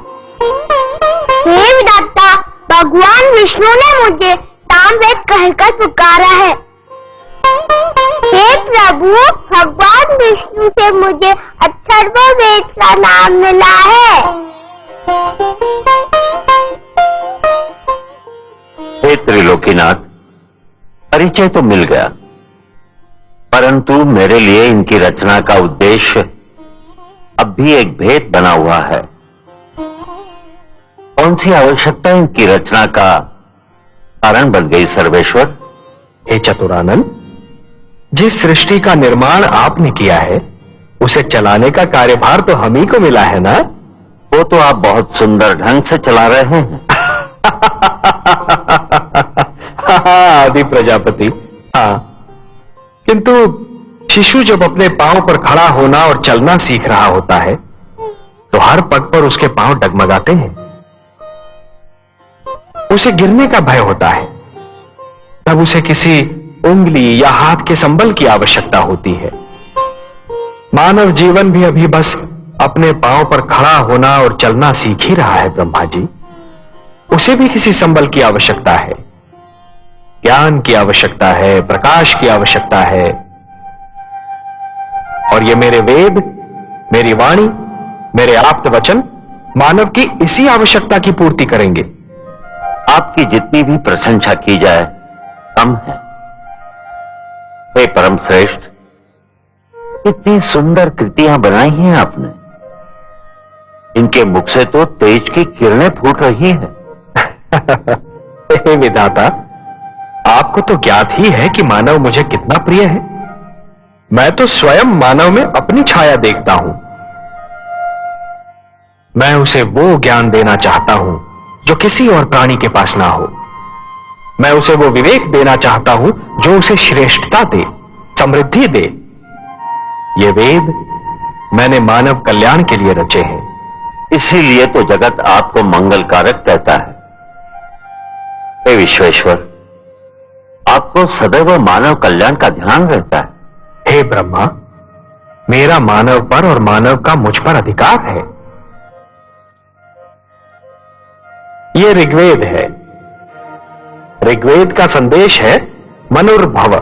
हे विधाता, भगवान विष्णु ने मुझे सामवेद कहकर पुकारा है। हे प्रभु, भगवान विष्णु से मुझे अथर्ववेद का नाम मिला है। हे त्रिलोकीनाथ, परिचय तो मिल गया, परंतु मेरे लिए इनकी रचना का उद्देश्य अब भी एक भेद बना हुआ है। कौन सी आवश्यकता इनकी रचना का कारण बन गई सर्वेश्वर? हे चतुरानंद, जिस सृष्टि का निर्माण आपने किया है, उसे चलाने का कार्यभार तो हम ही को मिला है ना? वो तो आप बहुत सुंदर ढंग से चला रहे हैं। आदि प्रजापति, हाँ, किंतु शिशु जब अपने पांव पर खड़ा होना और चलना सीख रहा होता है, तो हर पग पर उसके पांव डगमगाते हैं। उसे गिरने का भय होता है, तब उसे किसी उंगली या हाथ के संबल की आवश्यकता होती है। मानव जीवन भी अभी बस अपने पांव पर खड़ा होना और चलना सीख ही रहा है। ब्रह्मा जी, उसे भी किसी संबल की आवश्यकता है, ज्ञान की आवश्यकता है, प्रकाश की आवश्यकता है। और ये मेरे वेद, मेरी वाणी, मेरे आप्त वचन मानव की इसी आवश्यकता की पूर्ति करेंगे। आपकी जितनी भी प्रशंसा की जाए कम है। हे परम श्रेष्ठ, कितनी सुंदर कृतियां बनाई हैं आपने। इनके मुख से तो तेज की किरणें फूट रही है। हे विधाता, आपको तो ज्ञात ही है कि मानव मुझे कितना प्रिय है। मैं तो स्वयं मानव में अपनी छाया देखता हूं। मैं उसे वो ज्ञान देना चाहता हूं जो किसी और प्राणी के पास ना हो। मैं उसे वो विवेक देना चाहता हूं जो उसे श्रेष्ठता दे, समृद्धि दे। ये वेद मैंने मानव कल्याण के लिए रचे हैं। इसीलिए तो जगत आपको मंगलकारक कहता है। हे विश्वेश्वर, आपको सदैव मानव कल्याण का ध्यान रहता है। हे ब्रह्मा, मेरा मानव पर और मानव का मुझ पर अधिकार है। ये ऋग्वेद है। ऋग्वेद का संदेश है मनुर्भव,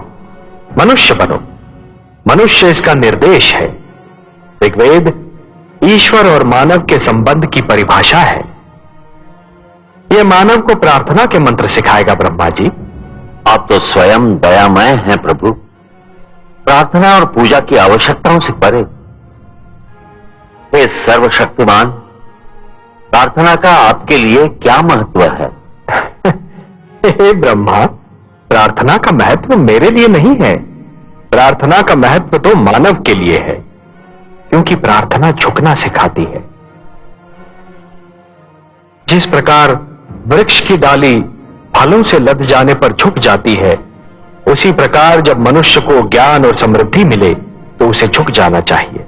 मनुष्य बनो। मनुष्य इसका निर्देश है। ऋग्वेद ईश्वर और मानव के संबंध की परिभाषा है। यह मानव को प्रार्थना के मंत्र सिखाएगा। ब्रह्मा जी, आप तो स्वयं दयामय हैं प्रभु, प्रार्थना और पूजा की आवश्यकताओं से परे। हे सर्वशक्तिमान, प्रार्थना का आपके लिए क्या महत्व है? हे ब्रह्मा, प्रार्थना का महत्व मेरे लिए नहीं है। प्रार्थना का महत्व तो मानव के लिए है, क्योंकि प्रार्थना झुकना सिखाती है। जिस प्रकार वृक्ष की डाली फलों से लद जाने पर झुक जाती है, उसी प्रकार जब मनुष्य को ज्ञान और समृद्धि मिले तो उसे झुक जाना चाहिए।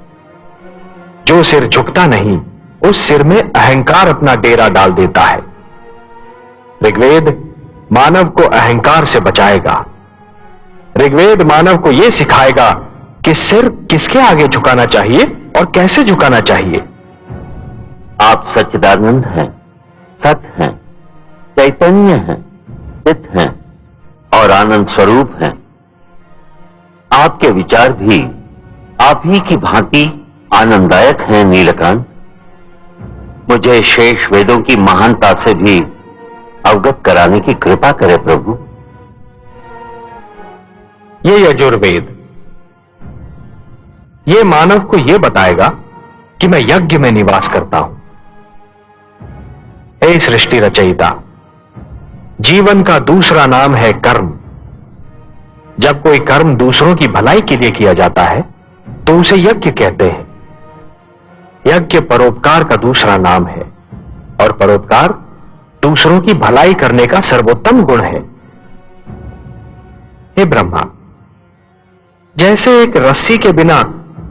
जो सिर झुकता नहीं, उस सिर में अहंकार अपना डेरा डाल देता है। ऋग्वेद मानव को अहंकार से बचाएगा। ऋग्वेद मानव को यह सिखाएगा कि सिर किसके आगे झुकाना चाहिए और कैसे झुकाना चाहिए। आप सच्चिदानंद हैं, सत हैं, चैतन्य हैं, चित हैं और आनंद स्वरूप हैं। आपके विचार भी आप ही की भांति आनंददायक हैं नीलकांत। मुझे शेष वेदों की महानता से भी अवगत कराने की कृपा करे प्रभु। ये यजुर्वेद ये मानव को यह बताएगा कि मैं यज्ञ में निवास करता हूं। हे सृष्टि रचयिता, जीवन का दूसरा नाम है कर्म। जब कोई कर्म दूसरों की भलाई के लिए किया जाता है तो उसे यज्ञ कहते हैं। यज्ञ परोपकार का दूसरा नाम है और परोपकार दूसरों की भलाई करने का सर्वोत्तम गुण है। हे ब्रह्मा, जैसे एक रस्सी के बिना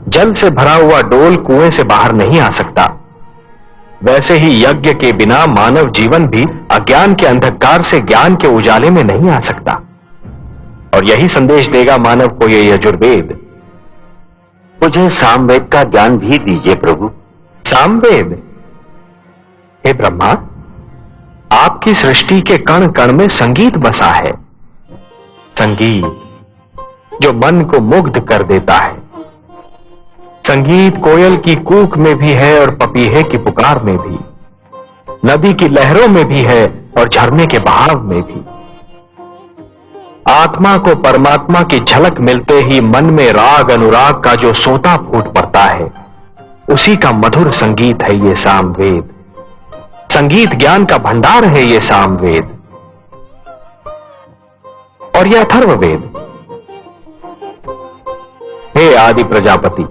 जल से भरा हुआ डोल कुएं से बाहर नहीं आ सकता, वैसे ही यज्ञ के बिना मानव जीवन भी अज्ञान के अंधकार से ज्ञान के उजाले में नहीं आ सकता। और यही संदेश देगा मानव को यह यजुर्वेद। मुझे सामवेद का ज्ञान भी दीजिए प्रभु। सामवेद? हे ब्रह्मा, आपकी सृष्टि के कण कण में संगीत बसा है। संगीत जो मन को मुग्ध कर देता है। संगीत कोयल की कूक में भी है और पपीहे की पुकार में भी, नदी की लहरों में भी है और झरने के बहाव में भी। आत्मा को परमात्मा की झलक मिलते ही मन में राग अनुराग का जो सोता फूट पड़ता है, उसी का मधुर संगीत है ये सामवेद। संगीत ज्ञान का भंडार है ये सामवेद। और यह अथर्ववेद। हे आदि प्रजापति,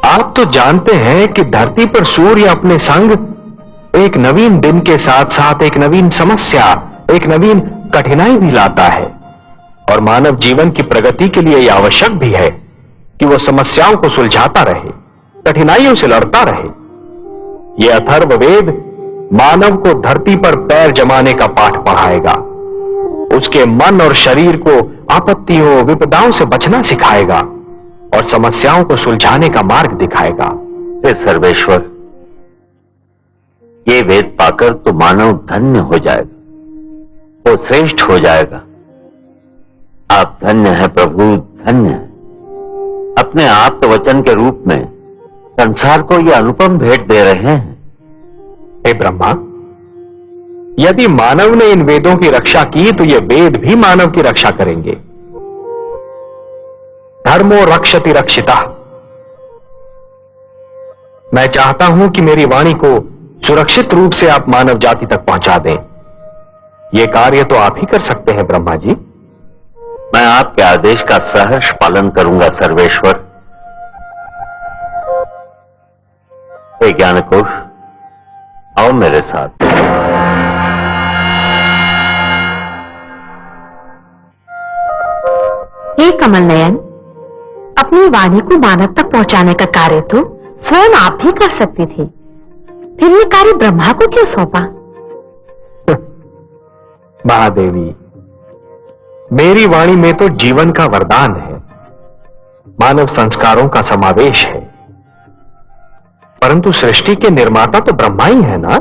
आप तो जानते हैं कि धरती पर सूर्य अपने संग एक नवीन दिन के साथ साथ एक नवीन समस्या, एक नवीन कठिनाई भी लाता है। और मानव जीवन की प्रगति के लिए यह आवश्यक भी है कि वह समस्याओं को सुलझाता रहे, कठिनाइयों से लड़ता रहे। यह अथर्ववेद मानव को धरती पर पैर जमाने का पाठ पढ़ाएगा, उसके मन और शरीर को आपत्तियों विपदाओं से बचना सिखाएगा और समस्याओं को सुलझाने का मार्ग दिखाएगा। हे सर्वेश्वर, ये वेद पाकर तो मानव धन्य हो जाएगा, वो श्रेष्ठ हो जाएगा। आप धन्य है प्रभु, धन्य है। अपने आप्त वचन के रूप में संसार को यह अनुपम भेंट दे रहे हैं। हे ब्रह्मा, यदि मानव ने इन वेदों की रक्षा की तो ये वेद भी मानव की रक्षा करेंगे। धर्मो रक्षति रक्षिता। मैं चाहता हूं कि मेरी वाणी को सुरक्षित रूप से आप मानव जाति तक पहुंचा दें। यह कार्य तो आप ही कर सकते हैं ब्रह्मा जी। मैं आपके आदेश का सहर्ष पालन करूंगा सर्वेश्वर। हे ज्ञानकोश, आओ मेरे साथ। हे कमल नयन, अपनी वाणी को मानव तक पहुंचाने का कार्य तो स्वयं आप ही कर सकते थे, फिर ये कार्य ब्रह्मा को क्यों सौंपा? महादेवी, मेरी वाणी में तो जीवन का वरदान है, मानव संस्कारों का समावेश है। परंतु सृष्टि के निर्माता तो ब्रह्मा ही है ना।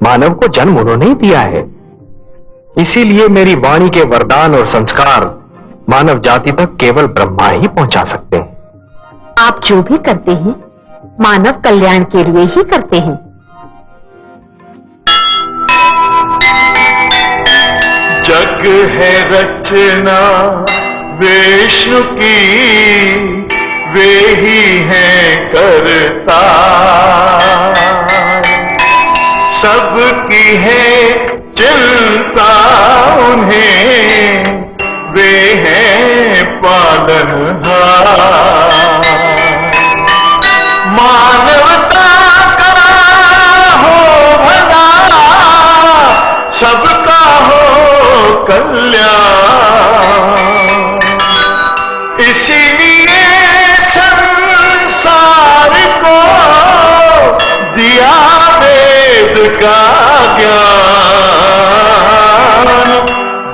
मानव को जन्म उन्होंने ही दिया है। इसीलिए मेरी वाणी के वरदान और संस्कार मानव जाति तक केवल ब्रह्मा ही पहुंचा सकते हैं। आप जो भी करते हैं मानव कल्याण के लिए ही करते हैं। जग है रचना विष्णु की, वे ही हैं करता। सबकी है चिंता उन्हें, वे हैं पालनहार। मानवता का हो भला, सबका हो कल्याण। इसीलिए संसार को दिया वेद का ज्ञान,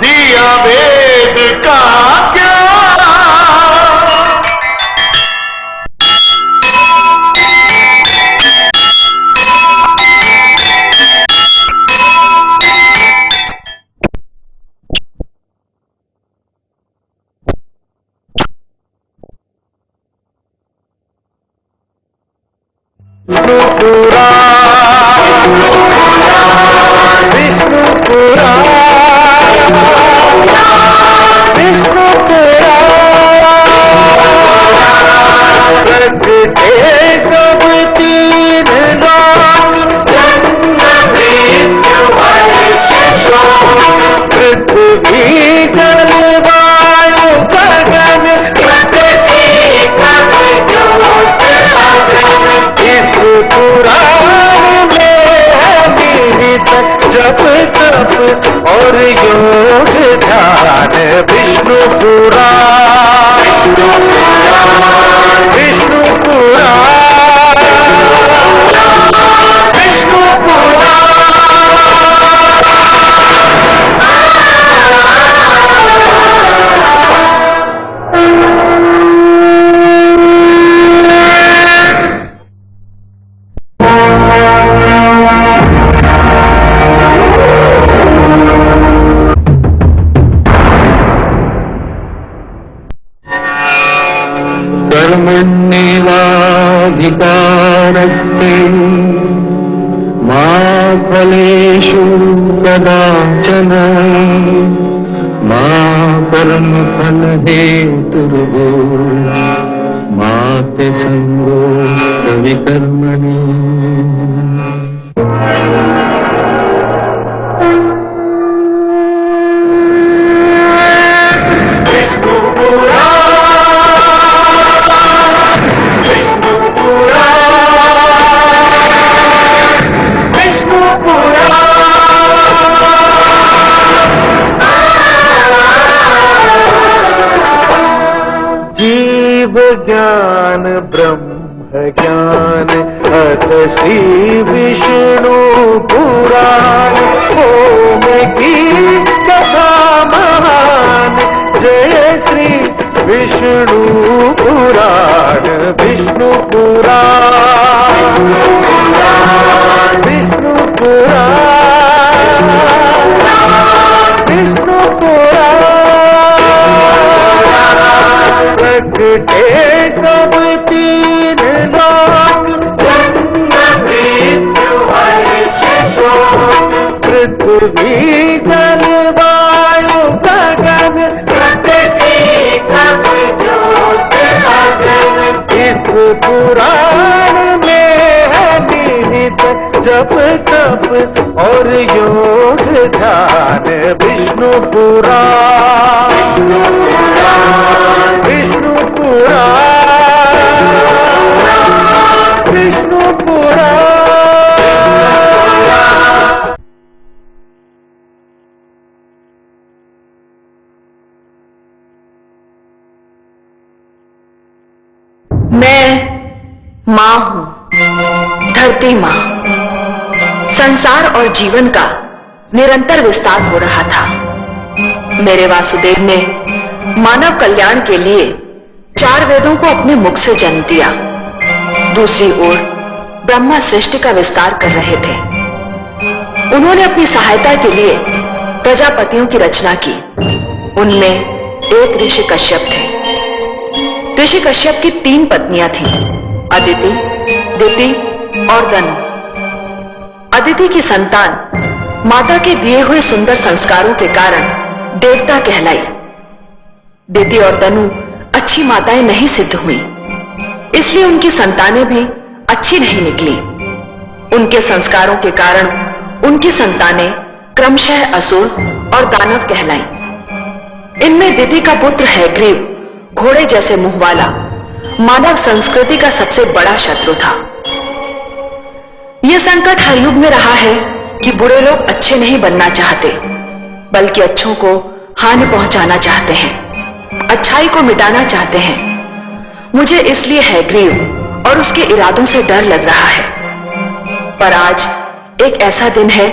दिया वेद का ज्ञान। जप तप और योग ध्यान विष्णु पुराण, विष्णु पुराण, विष्णु पुराण। कर्मण्येवाधिकारस्ते मा फलेषु कदाचन मा कर्मफलहेतुर्भो मा ते संगोऽस्त्वविकर्मणि। ज्ञान ब्रह्म ज्ञान अथ श्री विष्णु पुराण। ओम की कथा महान जय श्री विष्णु पुराण, विष्णु पुराण, विष्णु पुराण, विष्णु पुराण। प्रगटे सब तीन लोक पृथ्वी जल वायु गगन, इस पुराण में है निहित जप तप और योग ध्यान विष्णु पुराण, विष्णु पुराण, विष्णु पुराण। मैं मां हूं, धरती मां। संसार और जीवन का निरंतर विस्तार हो रहा था। मेरे वासुदेव ने मानव कल्याण के लिए 4 वेदों को अपने मुख से जन्म दिया। दूसरी ओर ब्रह्मा सृष्टि का विस्तार कर रहे थे। उन्होंने अपनी सहायता के लिए प्रजापतियों की रचना की। उनमें एक ऋषि कश्यप थे। ऋषि कश्यप की 3 पत्नियां थीं, अदिति, दिति और दनु। अदिति की संतान माता के दिए हुए सुंदर संस्कारों के कारण देवता कहलाई। दिति और दनु अच्छी माताएं नहीं सिद्ध हुई, इसलिए उनकी संतानें भी अच्छी नहीं निकली। उनके संस्कारों के कारण उनकी संतानें क्रमशः असुर और दानव कहलाईं। इनमें दिति का पुत्र हैग्रीव घोड़े जैसे मुंह वाला मानव संस्कृति का सबसे बड़ा शत्रु था। यह संकट हर युग में रहा है कि बुरे लोग अच्छे नहीं बनना चाहते, बल्कि अच्छों को हानि पहुंचाना चाहते हैं, अच्छाई को मिटाना चाहते हैं। मुझे इसलिए हैग्रीव और उसके इरादों से डर लग रहा है। पर आज एक ऐसा दिन है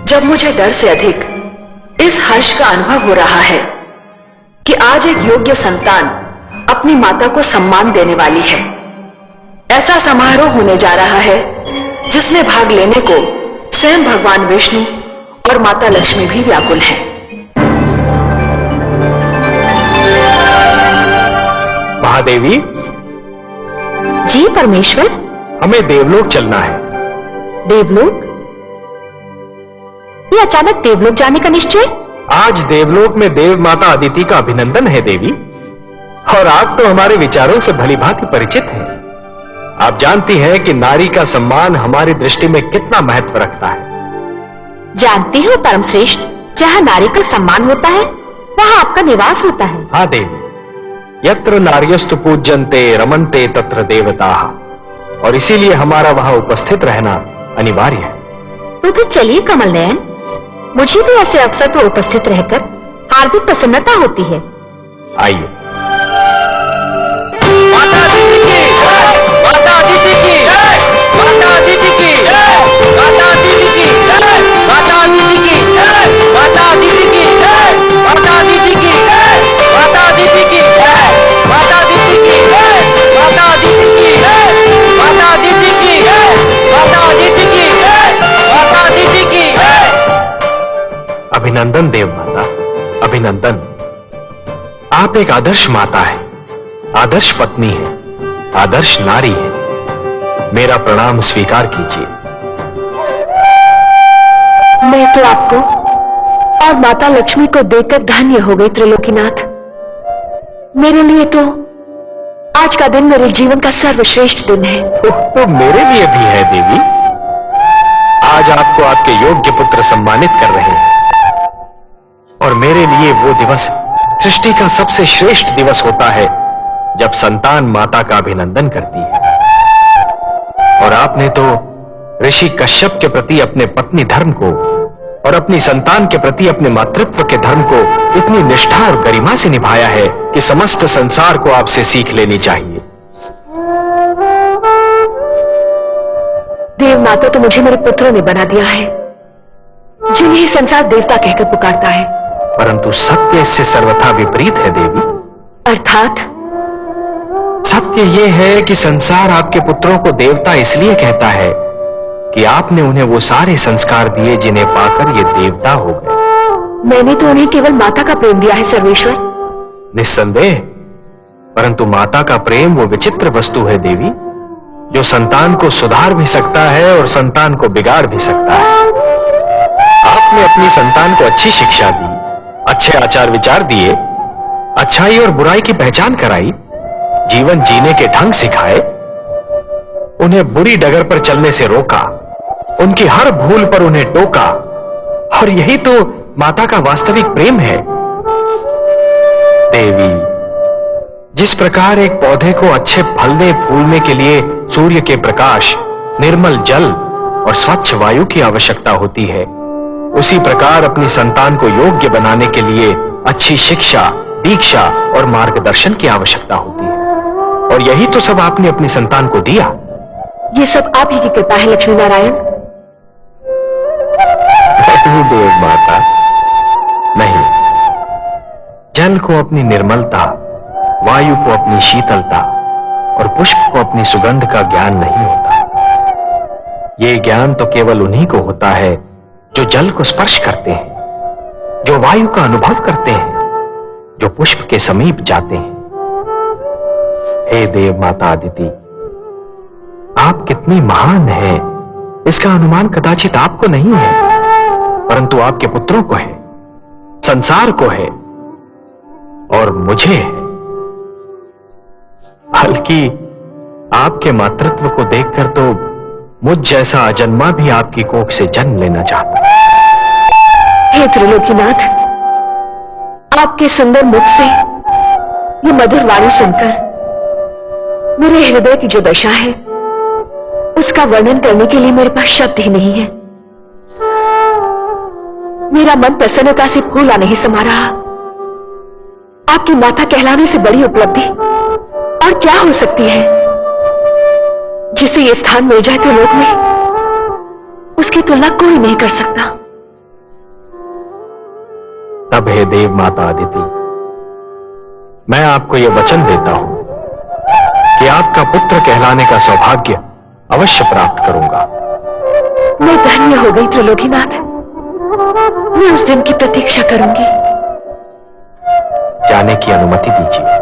जब मुझे डर से अधिक इस हर्ष का अनुभव हो रहा है कि आज एक योग्य संतान अपनी माता को सम्मान देने वाली है। ऐसा समारोह होने जा रहा है जिसमें भाग लेने को स्वयं भगवान विष्णु और माता लक्ष्मी भी व्याकुल हैं। महादेवी। जी परमेश्वर। हमें देवलोक चलना है। देवलोक? ये अचानक देवलोक जाने का निश्चय? आज देवलोक में देव माता अदिति का अभिनंदन है देवी, और आप तो हमारे विचारों से भलीभांति परिचित हैं। आप जानती हैं कि नारी का सम्मान हमारी दृष्टि में कितना महत्व रखता है। जानती हो परमश्रेष्ठ, जहाँ नारी का सम्मान होता है वहाँ आपका निवास होता है। हाँ देवी, यत्र नार्यस्तु पूज्यन्ते रमन्ते तत्र देवताः, और इसीलिए हमारा वहां उपस्थित रहना अनिवार्य है। तो फिर चलिए कमल नयन, मुझे भी ऐसे अवसर पर उपस्थित रहकर हार्दिक प्रसन्नता होती है। आइए। माता अदिति की, माता अदिति की, माता अदिति की, माता अदिति की, माता अदिति की, माता अदिति की, माता अदिति की, माता अदिति की, माता अदिति की, माता अदिति की, माता अदिति की, माता अदिति की, माता अदिति की। अभिनंदन देव माता, अभिनंदन। आप एक आदर्श माता है, आदर्श पत्नी है, आदर्श नारी है। मेरा प्रणाम स्वीकार कीजिए। मैं तो आपको और माता लक्ष्मी को देखकर धन्य हो गई त्रिलोकीनाथ। मेरे लिए तो आज का दिन मेरे जीवन का सर्वश्रेष्ठ दिन है। तो मेरे लिए भी है देवी। आज आपको आपके योग्य पुत्र सम्मानित कर रहे हैं, और मेरे लिए वो दिवस सृष्टि का सबसे श्रेष्ठ दिवस होता है जब संतान माता का अभिनंदन करती है। और आपने तो ऋषि कश्यप के प्रति अपने पत्नी धर्म को और अपनी संतान के प्रति अपने मातृत्व के धर्म को इतनी निष्ठा और गरिमा से निभाया है कि समस्त संसार को आपसे सीख लेनी चाहिए। देव माता तो मुझे मेरे पुत्रों ने बना दिया है, जिन्हें संसार देवता कहकर पुकारता है। परंतु सत्य इससे सर्वथा विपरीत है देवी। अर्थात? सत्य यह है कि संसार आपके पुत्रों को देवता इसलिए कहता है कि आपने उन्हें वो सारे संस्कार दिए जिन्हें पाकर ये देवता हो गए। मैंने तो उन्हें केवल माता का प्रेम दिया है सर्वेश्वर। निस्संदेह, परंतु माता का प्रेम वो विचित्र वस्तु है देवी, जो संतान को सुधार भी सकता है और संतान को बिगाड़ भी सकता है। आपने अपनी संतान को अच्छी शिक्षा दी, अच्छे आचार विचार दिए, अच्छाई और बुराई की पहचान कराई, जीवन जीने के ढंग सिखाए, उन्हें बुरी डगर पर चलने से रोका, उनकी हर भूल पर उन्हें टोका, और यही तो माता का वास्तविक प्रेम है। देवी, जिस प्रकार एक पौधे को अच्छे फलने फूलने के लिए सूर्य के प्रकाश, निर्मल जल और स्वच्छ वायु की आवश्यकता होती है, उसी प्रकार अपनी संतान को योग्य बनाने के लिए अच्छी शिक्षा, दीक्षा और मार्गदर्शन की आवश्यकता होती है, और यही तो सब आपने अपनी संतान को दिया। ये सब आप ही की कृपा है लक्ष्मी नारायण। नहीं देव माता, नहीं। जल को अपनी निर्मलता, वायु को अपनी शीतलता और पुष्प को अपनी सुगंध का ज्ञान नहीं होता। ये ज्ञान तो केवल उन्हीं को होता है जो जल को स्पर्श करते हैं, जो वायु का अनुभव करते हैं, जो पुष्प के समीप जाते हैं। हे देव माता अदिति, आप कितनी महान हैं, इसका अनुमान कदाचित आपको नहीं है, परंतु आपके पुत्रों को है, संसार को है, और मुझे है। बल्कि आपके मातृत्व को देखकर तो मुझ जैसा अजन्मा भी आपकी कोख से जन्म लेना चाहता। हे त्रिलोकीनाथ, आपके सुंदर मुख से ये मधुर वाणी सुनकर मेरे हृदय की जो दशा है उसका वर्णन करने के लिए मेरे पास शब्द ही नहीं है। मेरा मन प्रसन्नता से फूला नहीं समा रहा। आपकी माता कहलाने से बड़ी उपलब्धि और क्या हो सकती है? जिसे ये स्थान मिल जाए तो लोक में उसकी तुलना कोई नहीं कर सकता। तब हे देव माता अदिति, मैं आपको यह वचन देता हूं कि आपका पुत्र कहलाने का सौभाग्य अवश्य प्राप्त करूंगा। मैं धन्य हो गई त्रिलोकीनाथ। मैं उस दिन की प्रतीक्षा करूंगी। जाने की अनुमति दीजिए।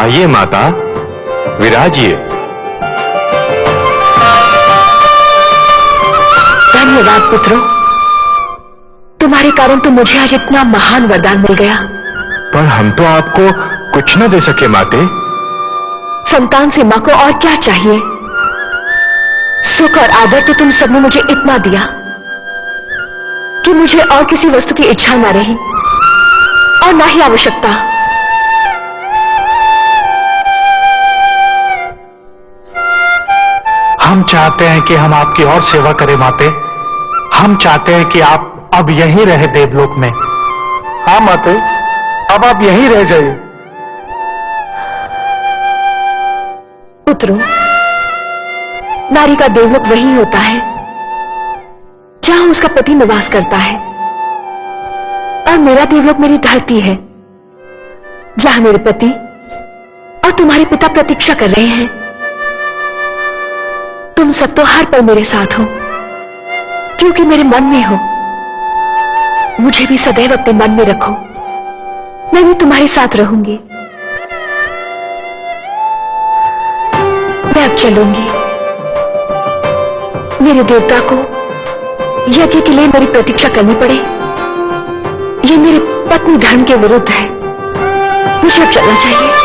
आइए माता, विराजिए। धन्यवाद पुत्रों, तुम्हारे कारण तो मुझे आज इतना महान वरदान मिल गया। पर हम तो आपको कुछ न दे सके माते। संतान से मां को और क्या चाहिए? सुख और आदर तो तुम सबने मुझे इतना दिया कि मुझे और किसी वस्तु की इच्छा ना रही और ना ही आवश्यकता। हम चाहते हैं कि हम आपकी और सेवा करें माते। हम चाहते हैं कि आप अब यहीं रहे देवलोक में। हाँ माते, अब आप यहीं रह जाइए। पुत्रों, नारी का देवलोक वही होता है जहां उसका पति निवास करता है, और मेरा देवलोक मेरी धरती है जहां मेरे पति और तुम्हारे पिता प्रतीक्षा कर रहे हैं। तुम सब तो हर पल मेरे साथ हो, क्योंकि मेरे मन में हो। मुझे भी सदैव अपने मन में रखो, मैं भी तुम्हारे साथ रहूंगी। मैं अब चलूंगी। मेरे देवता को यज्ञ के लिए मेरी प्रतीक्षा करनी पड़े, ये मेरे पत्नी धर्म के विरुद्ध है। मुझे अब चलना चाहिए।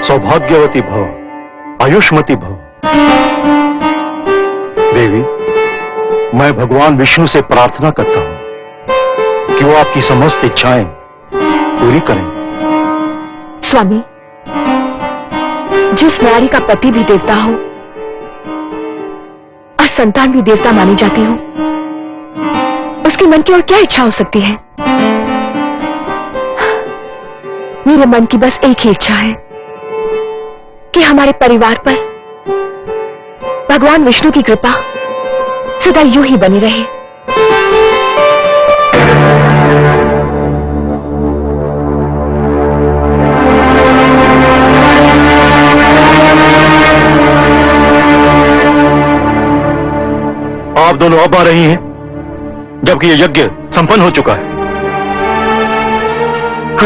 सौभाग्यवती भव, आयुष्मती भव। देवी, मैं भगवान विष्णु से प्रार्थना करता हूं कि वो आपकी समस्त इच्छाएं पूरी करें। स्वामी, जिस नारी का पति भी देवता हो और संतान भी देवता मानी जाती हो, उसके मन की और क्या इच्छा हो सकती है? मेरे मन की बस एक ही इच्छा है कि हमारे परिवार पर भगवान विष्णु की कृपा सदा यूं ही बनी रहे। आप दोनों अब आ रही हैं, जबकि यह यज्ञ संपन्न हो चुका है।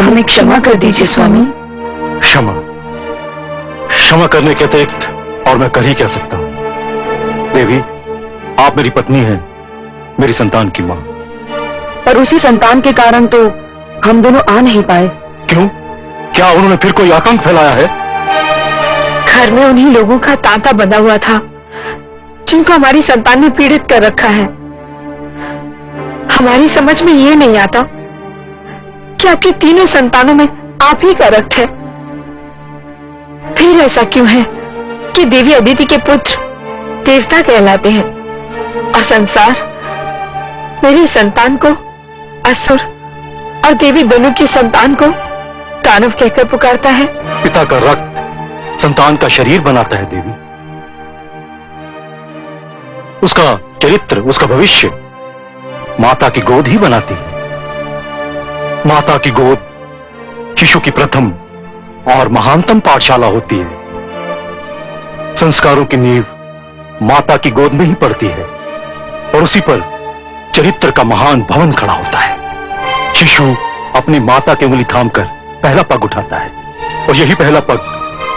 हमें क्षमा कर दीजिए स्वामी। क्षमा क्षमा करने के अतिरिक्त और मैं कर ही क्या सकता हूं? देवी, आप मेरी पत्नी हैं, मेरी संतान की मां। पर उसी संतान के कारण तो हम दोनों आ नहीं पाए। क्यों? क्या उन्होंने फिर कोई आतंक फैलाया है? घर में उन्हीं लोगों का तांता बंधा हुआ था जिनको हमारी संतान ने पीड़ित कर रखा है। हमारी समझ में ये नहीं आता कि आपकी तीनों संतानों में आप ही का रक्त है। फिर ऐसा क्यों है कि देवी अदिति के पुत्र देवता कहलाते हैं और संसार मेरी संतान को असुर और देवी बनु की संतान को दानव कहकर पुकारता है? पिता का रक्त संतान का शरीर बनाता है देवी। उसका चरित्र, उसका भविष्य माता की गोद ही बनाती है। माता की गोद शिशु की प्रथम और महानतम पाठशाला होती है। संस्कारों की नींव माता की गोद में ही पड़ती है और उसी पर चरित्र का महान भवन खड़ा होता है। शिशु अपनी माता की उंगली थामकर पहला पग उठाता है और यही पहला पग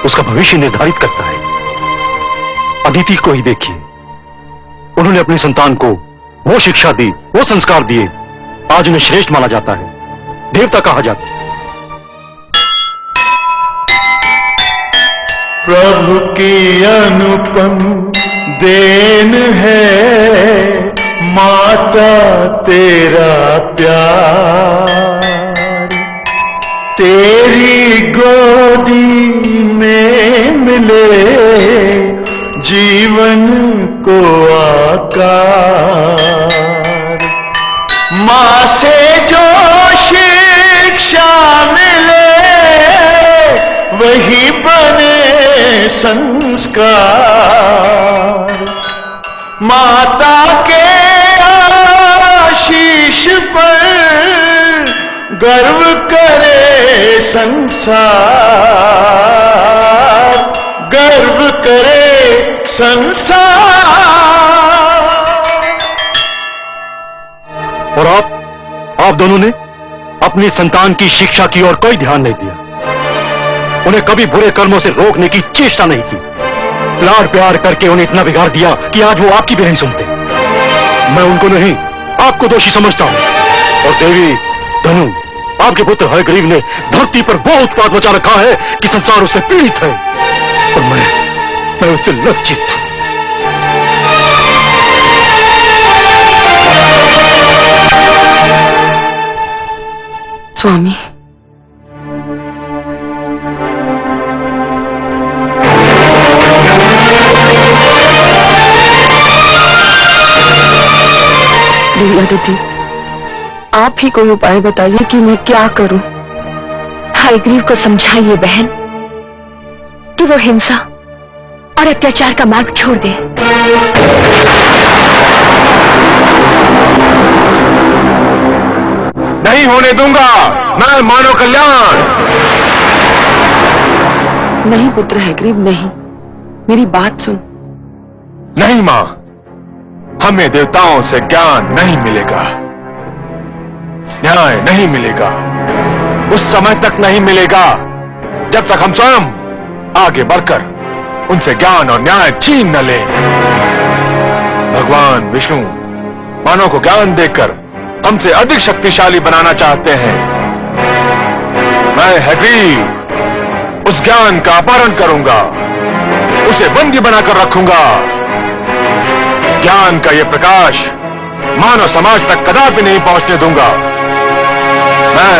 उसका भविष्य निर्धारित करता है। अदिति को ही देखिए, उन्होंने अपनी संतान को वो शिक्षा दी, वो संस्कार दिए, आज उन्हें श्रेष्ठ माना जाता है, देवता कहा जाता है। प्रभु की अनुपम देन है माता तेरा प्यार, तेरी गोदी में मिले जीवन को आकार। माँ से जो शिक्षा मिले वही बने संस्कार। माता के आशीष पर गर्व करे संसार, गर्व करे संसार। और आप दोनों ने अपनी संतान की शिक्षा की ओर कोई ध्यान नहीं दिया, उन्हें कभी बुरे कर्मों से रोकने की चेष्टा नहीं की। लाड़ प्यार करके उन्हें इतना बिगाड़ दिया कि आज वो आपकी भी नहीं सुनते। मैं उनको नहीं, आपको दोषी समझता हूं। और देवी धनु, आपके पुत्र हयग्रीव ने धरती पर वो उत्पात मचा रखा है कि संसार उससे पीड़ित है और मैं उससे लज्जित हूं। स्वामी, लीला दीदी, आप ही कोई उपाय बताइए कि मैं क्या करूं। हयग्रीव को समझाइए बहन कि वो हिंसा और अत्याचार का मार्ग छोड़ दे। नहीं होने दूंगा मैं मानव कल्याण। नहीं पुत्र हयग्रीव, नहीं, मेरी बात सुन। नहीं मां, हमें देवताओं से ज्ञान नहीं मिलेगा, न्याय नहीं मिलेगा, उस समय तक नहीं मिलेगा जब तक हम स्वयं आगे बढ़कर उनसे ज्ञान और न्याय छीन न लें। भगवान विष्णु मानव को ज्ञान देकर हमसे अधिक शक्तिशाली बनाना चाहते हैं। मैं हयग्रीव उस ज्ञान का अपहरण करूंगा, उसे बंदी बनाकर रखूंगा। ज्ञान का यह प्रकाश मानव समाज तक कदापि नहीं पहुंचने दूंगा। मैं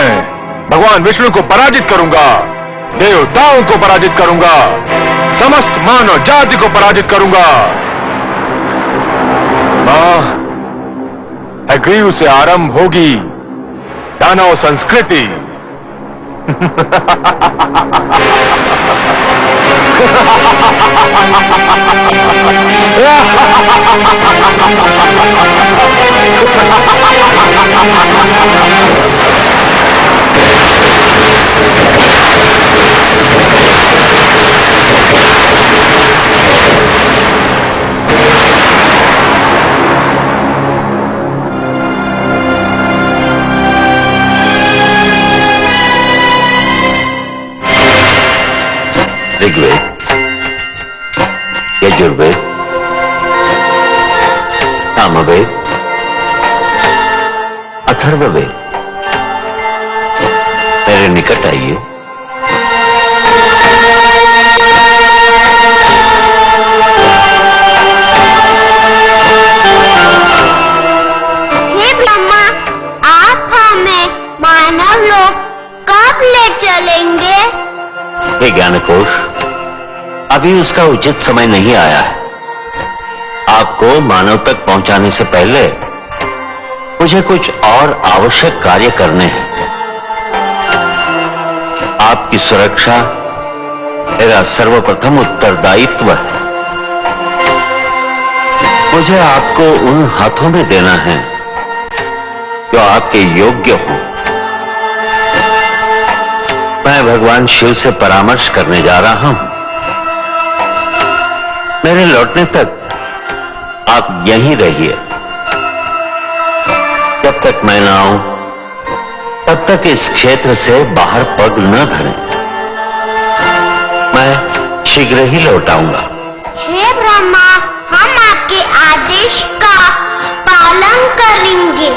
भगवान विष्णु को पराजित करूंगा, देवताओं को पराजित करूंगा, समस्त मानव जाति को पराजित करूंगा। मां, हयग्रीव से आरंभ होगी दानव संस्कृति। ऋग्वेद, यजुर्वेद, सामवेद, अथर्ववेद, मेरे निकट आइए। हे ब्रह्मा, आप हमें मानव लोक कब ले चलेंगे? हे ज्ञानकोश, अभी उसका उचित समय नहीं आया है। आपको मानव तक पहुंचाने से पहले मुझे कुछ और आवश्यक कार्य करने हैं। आपकी सुरक्षा मेरा सर्वप्रथम उत्तरदायित्व है। मुझे आपको उन हाथों में देना है जो आपके योग्य हो। मैं भगवान शिव से परामर्श करने जा रहा हूं। मेरे लौटने तक आप यहीं रहिए। जब तक मैं ना आऊं तब तक इस क्षेत्र से बाहर पग न धरें। मैं शीघ्र ही लौट आऊंगा। हे ब्रह्मा, हम आपके आदेश का पालन करेंगे।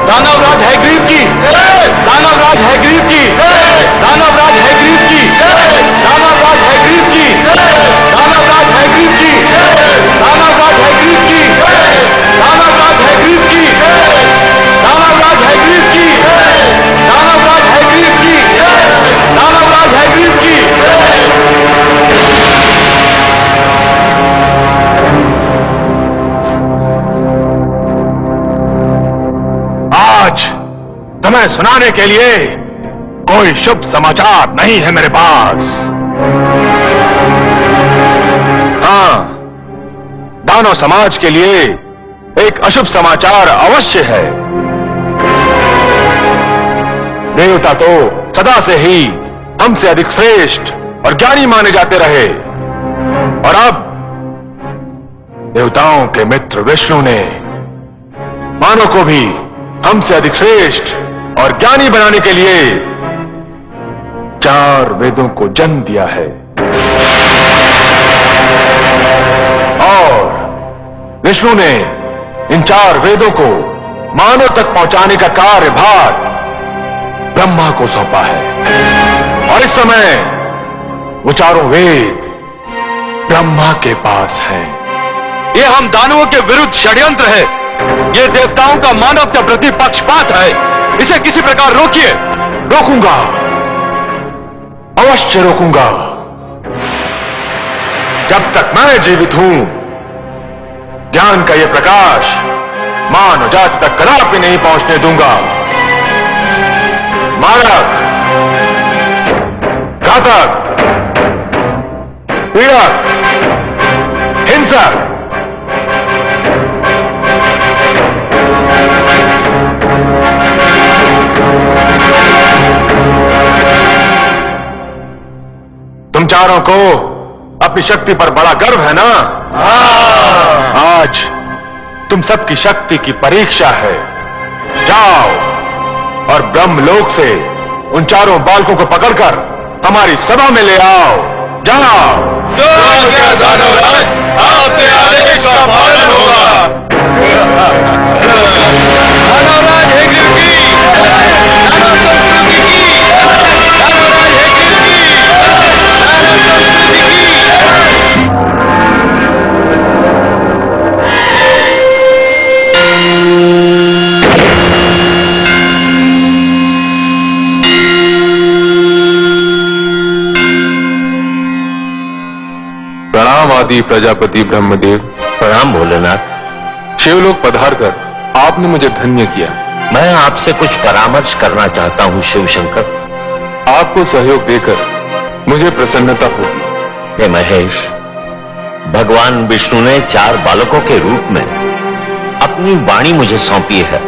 दानवराज हैग्रीव की, दानवराज हैग्रीव की, दानवराज हैग्रीव की, दानवराज हैग्रीव की, दानवराज हैग्रीव की, दानवराज हैग्रीव की, दानवराज हैग्रीव की, दानवराज हैग्रीव की, दानवराज हैग्रीव की, दानवराज हैग्रीव की। आज तुम्हें सुनाने के लिए कोई शुभ समाचार नहीं है मेरे पास। हाँ, दानव समाज के लिए एक अशुभ समाचार अवश्य है। देवता तो सदा से ही हमसे अधिक श्रेष्ठ और ज्ञानी माने जाते रहे, और अब देवताओं के मित्र विष्णु ने मानव को भी हमसे अधिक श्रेष्ठ और ज्ञानी बनाने के लिए 4 वेदों को जन्म दिया है। और विष्णु ने इन 4 वेदों को मानव तक पहुंचाने का कार्यभार ब्रह्मा को सौंपा है, और इस समय वो 4 वेद ब्रह्मा के पास हैं। ये हम दानवों के विरुद्ध षड्यंत्र है। ये देवताओं का मानव के प्रति पक्षपात है। इसे किसी प्रकार रोकिए। रोकूंगा, अवश्य रोकूंगा। जब तक मैं जीवित हूं, ज्ञान का यह प्रकाश मानव जाति तक कदापि नहीं पहुंचने दूंगा। मारक, घातक, पीड़क, हिंसक, तुम चारों को अपनी शक्ति पर बड़ा गर्व है ना? आज तुम सबकी शक्ति की परीक्षा है। जाओ और ब्रह्मलोक से उन 4 बालकों को पकड़कर हमारी सभा में ले आओ। जाओ। दानवराज, आपके आदेश का पालन होगा। दानवराज हैग्रीव की, दानव संस्कृति की, दानवराज हैग्रीव की, दानव संस्कृति की। प्रणाम आदि प्रजापति ब्रह्मदेव। प्रणाम भोलेनाथ। शिवलोक पधारकर आपने मुझे धन्य किया। मैं आपसे कुछ परामर्श करना चाहता हूं शिव शंकर। आपको सहयोग देकर मुझे प्रसन्नता होगी। हे महेश, भगवान विष्णु ने 4 बालकों के रूप में अपनी वाणी मुझे सौंपी है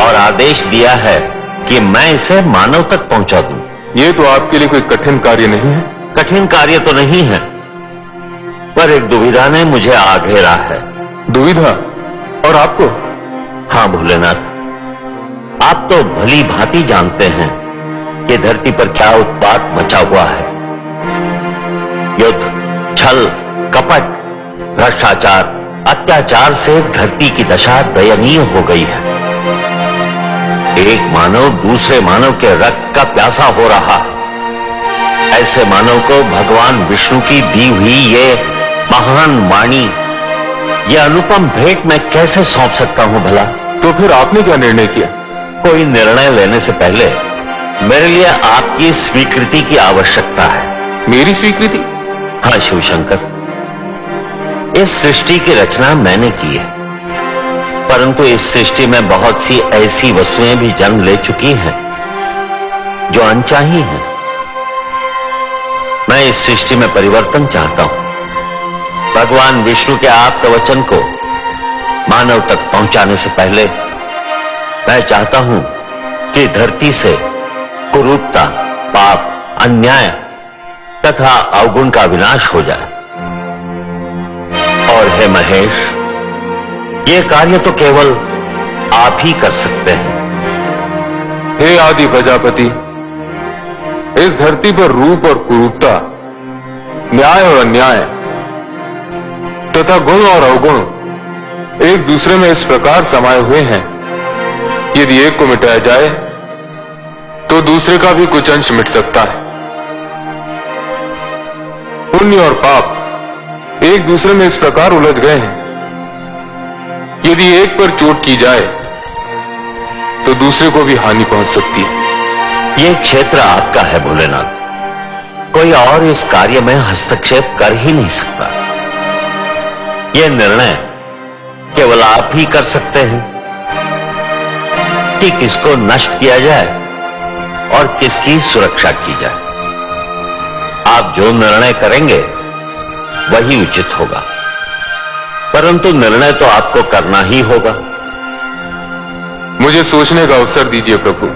और आदेश दिया है कि मैं इसे मानव तक पहुंचा दूं। ये तो आपके लिए कोई कठिन कार्य नहीं है। कठिन कार्य तो नहीं है, पर एक दुविधा ने मुझे आ घेरा है। दुविधा? और आपको? हाँ भोलेनाथ, आप तो भली भांति जानते हैं कि धरती पर क्या उत्पात मचा हुआ है। युद्ध, छल, कपट, भ्रष्टाचार, अत्याचार से धरती की दशा दयनीय हो गई है। एक मानव दूसरे मानव के रक्त का प्यासा हो रहा है। ऐसे मानव को भगवान विष्णु की दी हुई ये महान वाणी, यह अनुपम भेंट मैं कैसे सौंप सकता हूं भला? तो फिर आपने क्या निर्णय किया? कोई निर्णय लेने से पहले मेरे लिए आपकी स्वीकृति की आवश्यकता है। मेरी स्वीकृति? हाँ शिव शंकर, इस सृष्टि की रचना मैंने की है, परंतु इस सृष्टि में बहुत सी ऐसी वस्तुएं भी जन्म ले चुकी हैं जो अनचाही हैं। मैं इस सृष्टि में परिवर्तन चाहता हूं। भगवान विष्णु के आप्त वचन को मानव तक पहुंचाने से पहले मैं चाहता हूं कि धरती से कुरूपता, पाप, अन्याय तथा अवगुण का विनाश हो जाए। और हे महेश, यह कार्य तो केवल आप ही कर सकते हैं। हे आदि प्रजापति, इस धरती पर रूप और कुरूपता, न्याय और अन्याय तथा गुण और अवगुण एक दूसरे में इस प्रकार समाये हुए हैं, यदि एक को मिटाया जाए तो दूसरे का भी कुछ अंश मिट सकता है। पुण्य और पाप एक दूसरे में इस प्रकार उलझ गए हैं, यदि एक पर चोट की जाए तो दूसरे को भी हानि पहुंच सकती है। यह क्षेत्र आपका है भोलेनाथ, कोई और इस कार्य में हस्तक्षेप कर ही नहीं सकता। यह निर्णय केवल आप ही कर सकते हैं कि किसको नष्ट किया जाए और किसकी सुरक्षा की जाए। आप जो निर्णय करेंगे वही उचित होगा, परंतु निर्णय तो आपको करना ही होगा। मुझे सोचने का अवसर दीजिए प्रभु।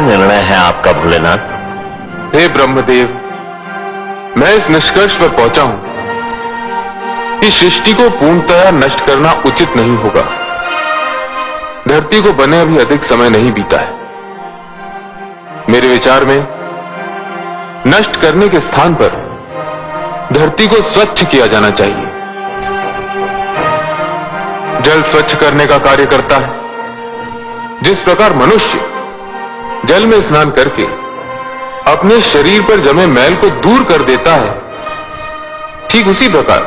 निर्णय है आपका भोलेनाथ? हे ब्रह्मदेव, मैं इस निष्कर्ष पर पहुंचा हूं कि सृष्टि को पूर्णतया नष्ट करना उचित नहीं होगा। धरती को बने अभी अधिक समय नहीं बीता है। मेरे विचार में नष्ट करने के स्थान पर धरती को स्वच्छ किया जाना चाहिए। जल स्वच्छ करने का कार्य करता है। जिस प्रकार मनुष्य जल में स्नान करके अपने शरीर पर जमे मैल को दूर कर देता है, ठीक उसी प्रकार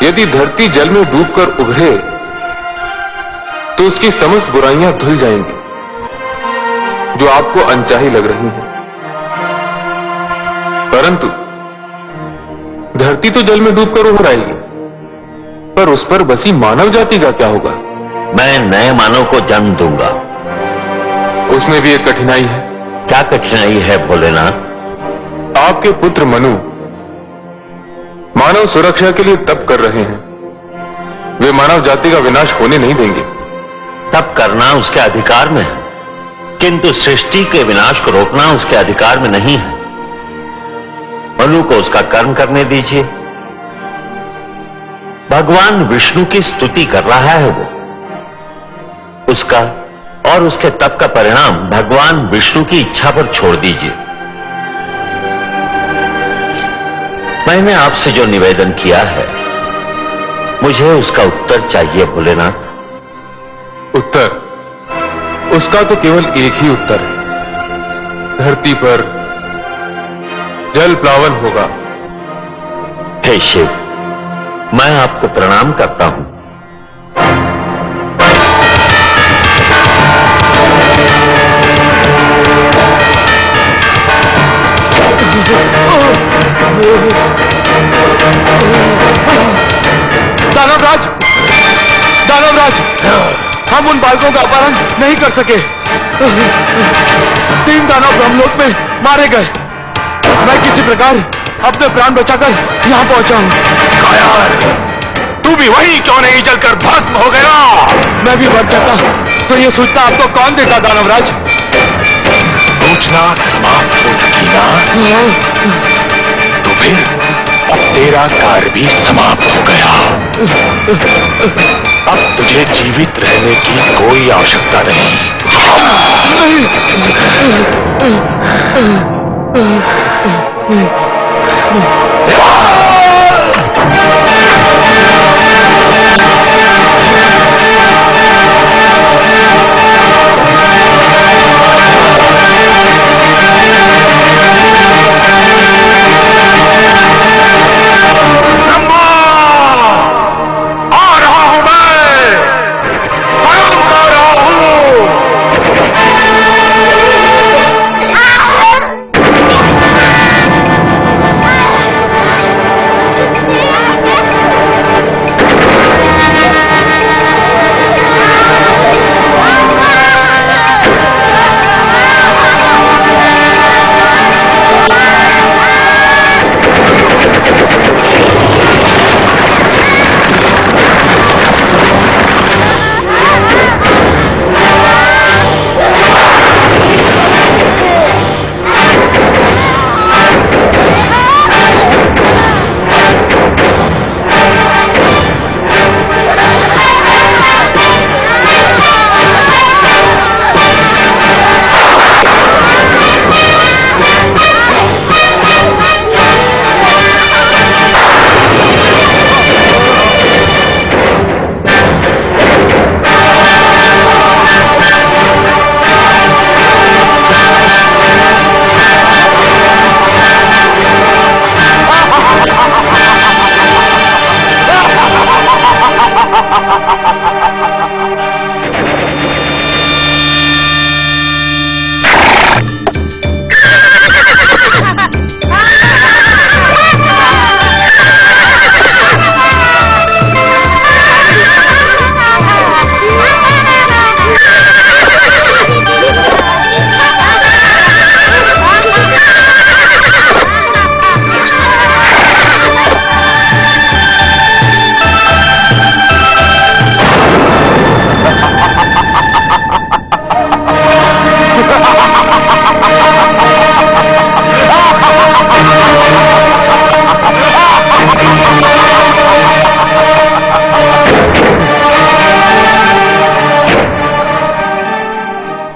यदि धरती जल में डूबकर उभरे तो उसकी समस्त बुराइयां धुल जाएंगी जो आपको अनचाही लग रही हैं। परंतु धरती तो जल में डूबकर उभर आएगी, पर उस पर बसी मानव जाति का क्या होगा? मैं नए मानव को जन्म दूंगा। उसमें भी एक कठिनाई है। क्या कठिनाई है भोलेनाथ? आपके पुत्र मनु मानव सुरक्षा के लिए तप कर रहे हैं। वे मानव जाति का विनाश होने नहीं देंगे। तप करना उसके अधिकार में है, किंतु सृष्टि के विनाश को रोकना उसके अधिकार में नहीं है। मनु को उसका कर्म करने दीजिए। भगवान विष्णु की स्तुति कर रहा है वो। उसका और उसके तप का परिणाम भगवान विष्णु की इच्छा पर छोड़ दीजिए। मैंने आपसे जो निवेदन किया है, मुझे उसका उत्तर चाहिए भोलेनाथ। उत्तर? उसका तो केवल एक ही उत्तर है। धरती पर जल प्लावन होगा। हे शिव, मैं आपको प्रणाम करता हूं। दानवराज, दानवराज, हम उन बालकों का अपहरण नहीं कर सके। 3 दानव ब्रह्मलोक में मारे गए। मैं किसी प्रकार अपने प्राण बचाकर यहां पहुंचा हूं। कायर, तू भी वहीं क्यों नहीं जलकर भस्म हो गया? मैं भी मर जाता तो ये सूचना आपको कौन देता दानवराज? सूचना समाप्त हो चुकी ना, तो फिर अब तेरा कार्य भी समाप्त हो गया। अब तुझे जीवित रहने की कोई आवश्यकता नहीं।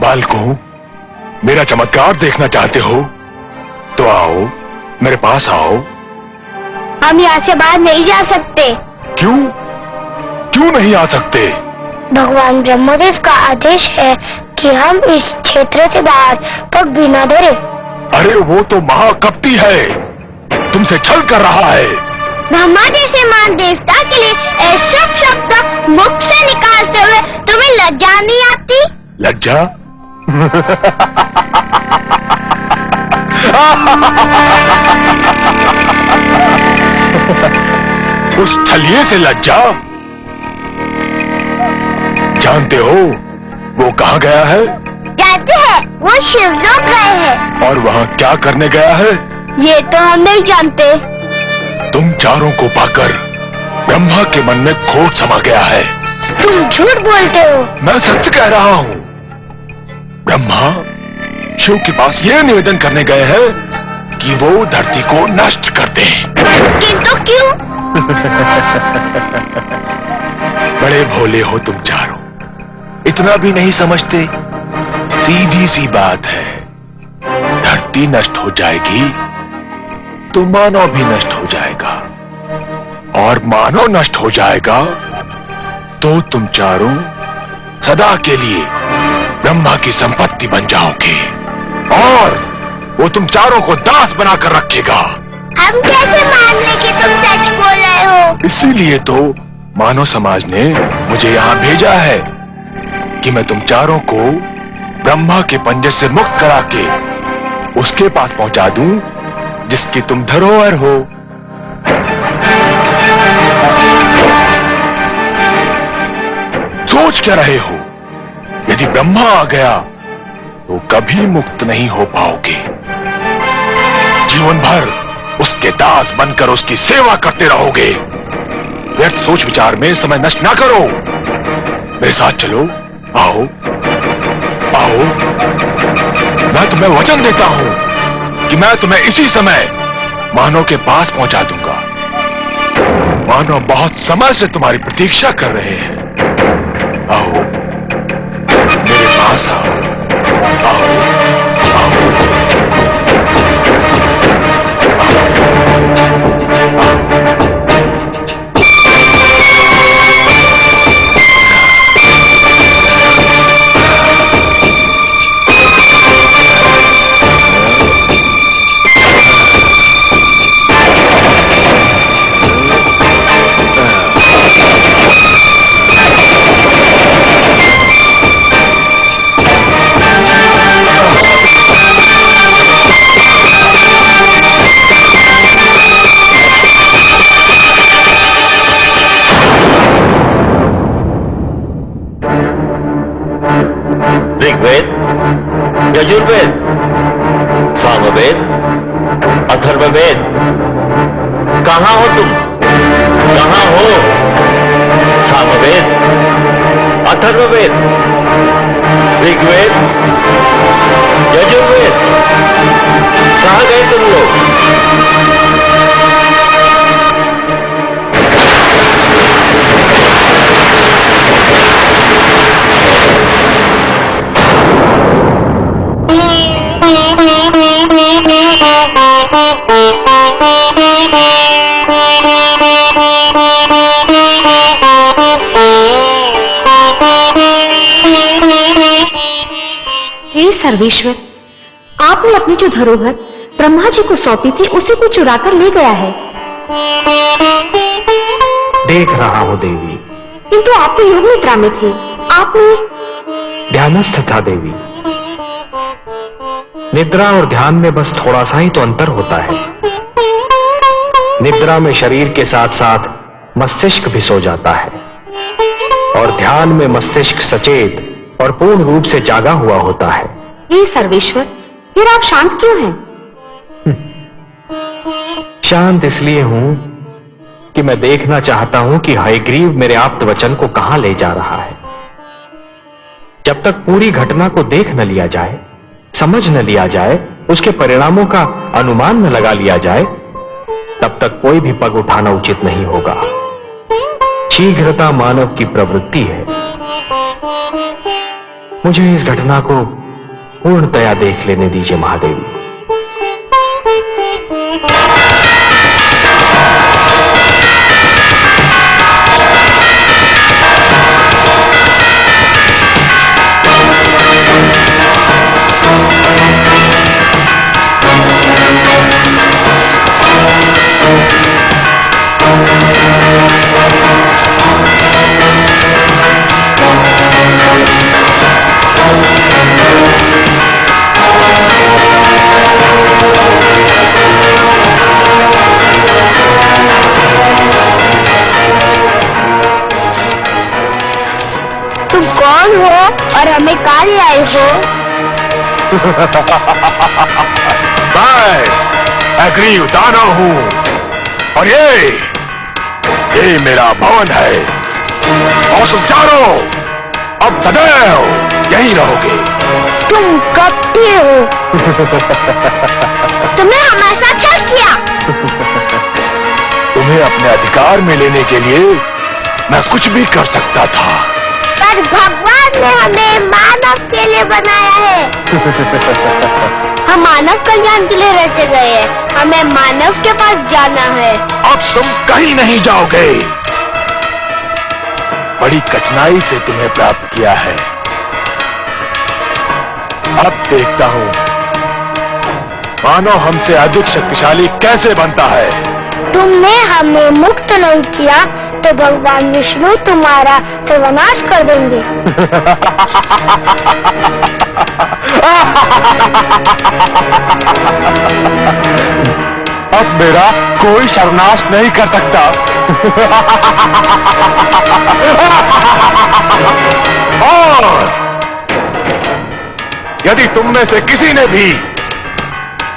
बालकों, मेरा चमत्कार देखना चाहते हो तो आओ, मेरे पास आओ। हम यहाँ से बाहर नहीं जा सकते। क्यों? क्यों नहीं आ सकते? भगवान ब्रह्मदेव का आदेश है कि हम इस क्षेत्र से बाहर पग भी न धरे। अरे वो तो महाकपटी है, तुमसे छल कर रहा है। ब्रह्मा जैसे महान देवता के लिए ऐसा शब्द मुख से निकालते हुए तुम्हें लज्जा नहीं आती? लज्जा? उस छलिए से लज्जा? जानते हो वो कहाँ गया है? जानते हैं, वो शिवलोक गए हैं। और वहाँ क्या करने गया है? ये तो हम नहीं जानते। तुम चारों को पाकर ब्रह्मा के मन में खोट समा गया है। तुम झूठ बोलते हो। मैं सत्य कह रहा हूँ। ब्रह्मा शिव के पास ये निवेदन करने गए हैं कि वो धरती को नष्ट कर दें। किंतु क्यों? बड़े भोले हो तुम चारों, इतना भी नहीं समझते। सीधी सी बात है, धरती नष्ट हो जाएगी तो मानव भी नष्ट हो जाएगा, और मानव नष्ट हो जाएगा तो तुम चारों सदा के लिए ब्रह्मा की संपत्ति बन जाओगे, और वो तुम चारों को दास बनाकर रखेगा। हम कैसे मान ले कि तुम सच बोल रहे हो? इसीलिए तो मानव समाज ने मुझे यहाँ भेजा है कि मैं तुम चारों को ब्रह्मा के पंजे से मुक्त करा के उसके पास पहुंचा दूं जिसकी तुम धरोहर हो। सोच क्या रहे हो? यदि ब्रह्मा आ गया तो कभी मुक्त नहीं हो पाओगे। जीवन भर उसके दास बनकर उसकी सेवा करते रहोगे। व्यर्थ सोच विचार में समय नष्ट ना करो। मेरे साथ चलो, आओ आओ। मैं तुम्हें वचन देता हूं कि मैं तुम्हें इसी समय मानव के पास पहुंचा दूंगा। मानव बहुत समय से तुम्हारी प्रतीक्षा कर रहे हैं। आओ मेरे पास आओ, आओ आओ। ऋग्वेद, यजुर्वेद, सामवेद, अथर्ववेद, कहां हो तुम? कहां हो? सामवेद, अथर्ववेद, ऋग्वेद, यजुर्वेद, कहां गए तुम लोग? हे सर्वेश्वर, आपने अपनी जो धरोहर ब्रह्मा जी को सौंपी थी उसी को चुराकर ले गया है। देख रहा हूं देवी। किंतु आप तो योग निद्रा में थे। आपने ध्यानस्थ था देवी। निद्रा और ध्यान में बस थोड़ा सा ही तो अंतर होता है। निद्रा में शरीर के साथ साथ मस्तिष्क भी सो जाता है, और ध्यान में मस्तिष्क सचेत और पूर्ण रूप से जागा हुआ होता है। हे सर्वेश्वर, फिर आप शांत क्यों हैं? शांत इसलिए हूं कि मैं देखना चाहता हूं कि हयग्रीव मेरे आप्त वचन को कहां ले जा रहा है। जब तक पूरी घटना को देख न लिया जाए, समझ न लिया जाए, उसके परिणामों का अनुमान न लगा लिया जाए, तब तक कोई भी पग उठाना उचित नहीं होगा। शीघ्रता मानव की प्रवृत्ति है। मुझे इस घटना को पूर्णतया देख लेने दीजिए महादेवी। कौन हो और हमें कहाँ ले आए हो? मैं अग्रीव दानव हूं और ये मेरा भवन है और तुम चारों अब सदैव यहीं रहोगे। तुम कपटी हो। तुमने हमारे साथ क्या किया? तुम्हें अपने अधिकार में लेने के लिए मैं कुछ भी कर सकता था, पर भगवान ने हमें मानव के लिए बनाया है। हम मानव कल्याण के लिए रचे गए हैं। हमें मानव के पास जाना है। अब तुम कहीं नहीं जाओगे। बड़ी कठिनाई से तुम्हें प्राप्त किया है। अब देखता हूं मानव हमसे अधिक शक्तिशाली कैसे बनता है। तुमने हमें मुक्त नहीं किया तो भगवान विष्णु तुम्हारा सर्वनाश कर देंगे। अब मेरा कोई सर्वनाश नहीं कर सकता। और यदि तुम में से किसी ने भी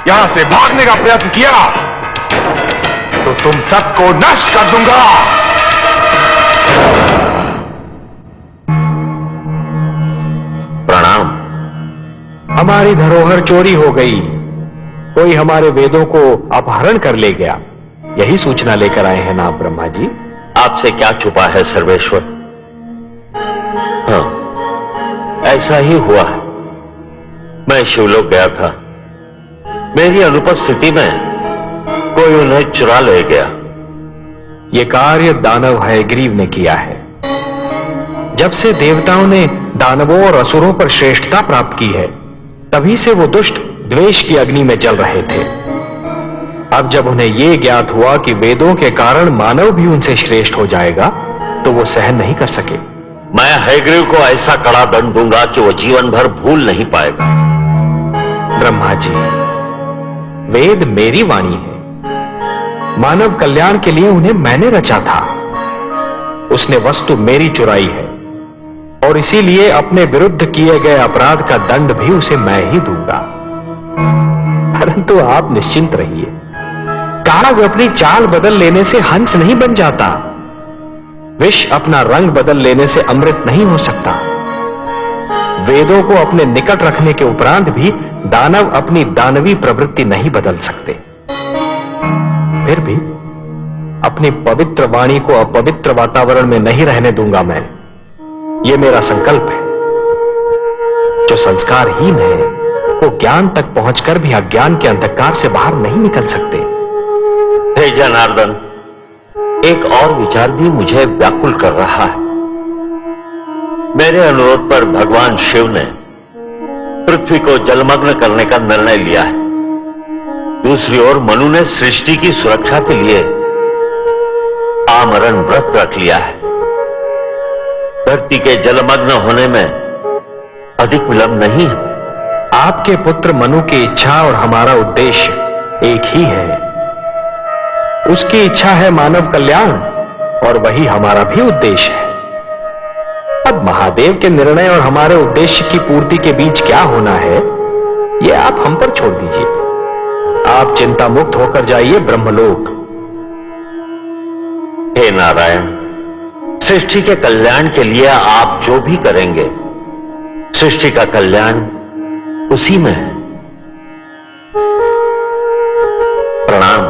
यहां से भागने का प्रयत्न किया तो तुम सबको नष्ट कर दूंगा। प्रणाम। हमारी धरोहर चोरी हो गई। कोई हमारे वेदों को अपहरण कर ले गया। यही सूचना लेकर आए हैं ना ब्रह्मा जी? आपसे क्या छुपा है सर्वेश्वर? हाँ, ऐसा ही हुआ है। मैं शिवलोक गया था। मेरी अनुपस्थिति में कोई उन्हें चुरा ले गया। ये कार्य दानव हयग्रीव ने किया है। जब से देवताओं ने दानवों और असुरों पर श्रेष्ठता प्राप्त की है, तभी से वो दुष्ट द्वेष की अग्नि में जल रहे थे। अब जब उन्हें यह ज्ञात हुआ कि वेदों के कारण मानव भी उनसे श्रेष्ठ हो जाएगा, तो वो सहन नहीं कर सके। मैं हयग्रीव को ऐसा कड़ा दंड दूंगा कि वो जीवन भर भूल नहीं पाएगा। ब्रह्मा जी, वेद मेरी वाणी है। मानव कल्याण के लिए उन्हें मैंने रचा था। उसने वस्तु मेरी चुराई है और इसीलिए अपने विरुद्ध किए गए अपराध का दंड भी उसे मैं ही दूंगा। परंतु आप निश्चिंत रहिए। काग अपनी चाल बदल लेने से हंस नहीं बन जाता। विष अपना रंग बदल लेने से अमृत नहीं हो सकता। वेदों को अपने निकट रखने के उपरांत भी दानव अपनी दानवी प्रवृत्ति नहीं बदल सकते। फिर भी अपनी पवित्र वाणी को अपवित्र वातावरण में नहीं रहने दूंगा मैं। यह मेरा संकल्प है। जो संस्कारहीन है वो ज्ञान तक पहुंचकर भी अज्ञान के अंधकार से बाहर नहीं निकल सकते। हे जनार्दन, एक और विचार भी मुझे व्याकुल कर रहा है। मेरे अनुरोध पर भगवान शिव ने पृथ्वी को जलमग्न करने का निर्णय लिया है। दूसरी ओर मनु ने सृष्टि की सुरक्षा के लिए आमरण व्रत रख लिया है। धरती के जलमग्न होने में अधिक विलंब नहीं है। आपके पुत्र मनु की इच्छा और हमारा उद्देश्य एक ही है। उसकी इच्छा है मानव कल्याण और वही हमारा भी उद्देश्य है। अब महादेव के निर्णय और हमारे उद्देश्य की पूर्ति के बीच क्या होना है, यह आप हम पर छोड़ दीजिए। आप चिंता मुक्त होकर जाइए ब्रह्मलोक। हे नारायण, सृष्टि के कल्याण के लिए आप जो भी करेंगे, सृष्टि का कल्याण उसी में है। प्रणाम।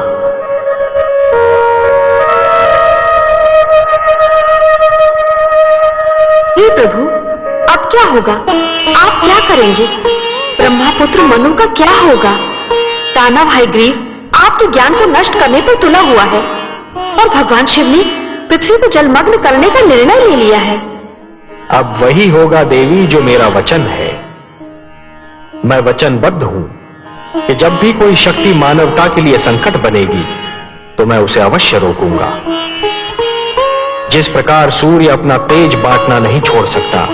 हे प्रभु, अब क्या होगा? आप क्या करेंगे? ब्रह्मापुत्र मनु का क्या होगा? दानव हयग्रीव आपके ज्ञान को नष्ट करने पर तुला हुआ है और भगवान शिव ने पृथ्वी को जलमग्न करने का निर्णय ले लिया है। अब वही होगा देवी जो मेरा वचन है। मैं वचनबद्ध हूं कि जब भी कोई शक्ति मानवता के लिए संकट बनेगी तो मैं उसे अवश्य रोकूंगा। जिस प्रकार सूर्य अपना तेज बांटना नहीं छोड़ सकता,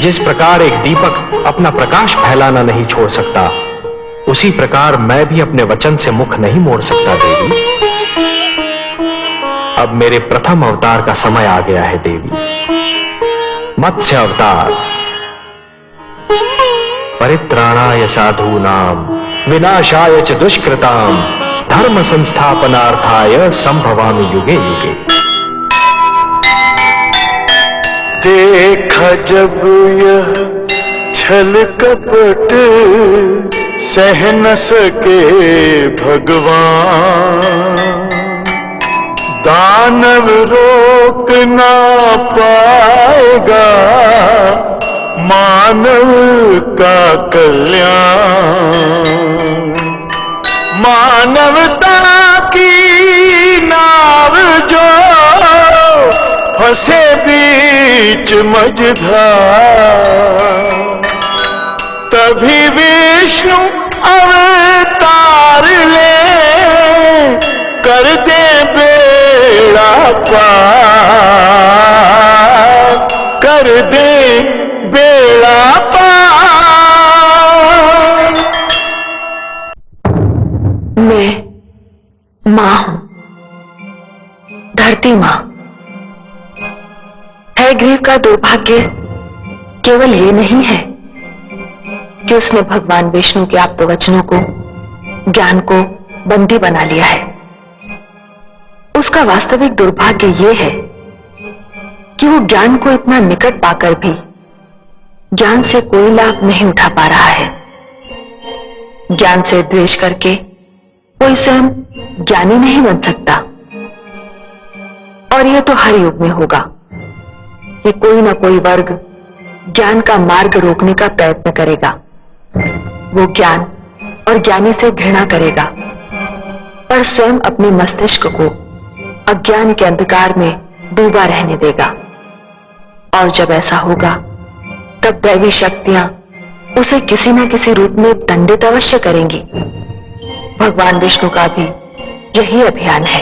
जिस प्रकार एक दीपक अपना प्रकाश फैलाना नहीं छोड़ सकता, उसी प्रकार मैं भी अपने वचन से मुख नहीं मोड़ सकता देवी। अब मेरे प्रथम अवतार का समय आ गया है देवी। मत्स्य अवतार, परित्राणाय साधूनाम विनाशाय च दुष्कृताम धर्म संस्थापनार्थाय संभवामि युगे युगे। देखा जब यह छल कपट सह न सके भगवान, दानव रोक ना पाएगा मानव का कल्याण। मानवता की नाव जो फंसे बीच मझधार, तभी विष्णु अवतार ले कर दे बेड़ा पार, कर दे बेड़ा पार। मैं मां हूं, धरती मां। हयग्रीव का दुर्भाग्य केवल ये नहीं है कि उसने भगवान विष्णु के आप्त वचनों को, ज्ञान को बंदी बना लिया है। उसका वास्तविक दुर्भाग्य ये है कि वो ज्ञान को इतना निकट पाकर भी ज्ञान से कोई लाभ नहीं उठा पा रहा है। ज्ञान से द्वेष करके कोई स्वयं ज्ञानी नहीं बन सकता। और यह तो हर युग में होगा कि कोई ना कोई वर्ग ज्ञान का मार्ग रोकने का प्रयत्न करेगा। वो ज्ञान और ज्ञानी से घृणा करेगा, पर स्वयं अपने मस्तिष्क को अज्ञान के अंधकार में डूबा रहने देगा। और जब ऐसा होगा तब दैवी शक्तियां उसे किसी न किसी रूप में दंडित अवश्य करेंगी। भगवान विष्णु का भी यही अभियान है।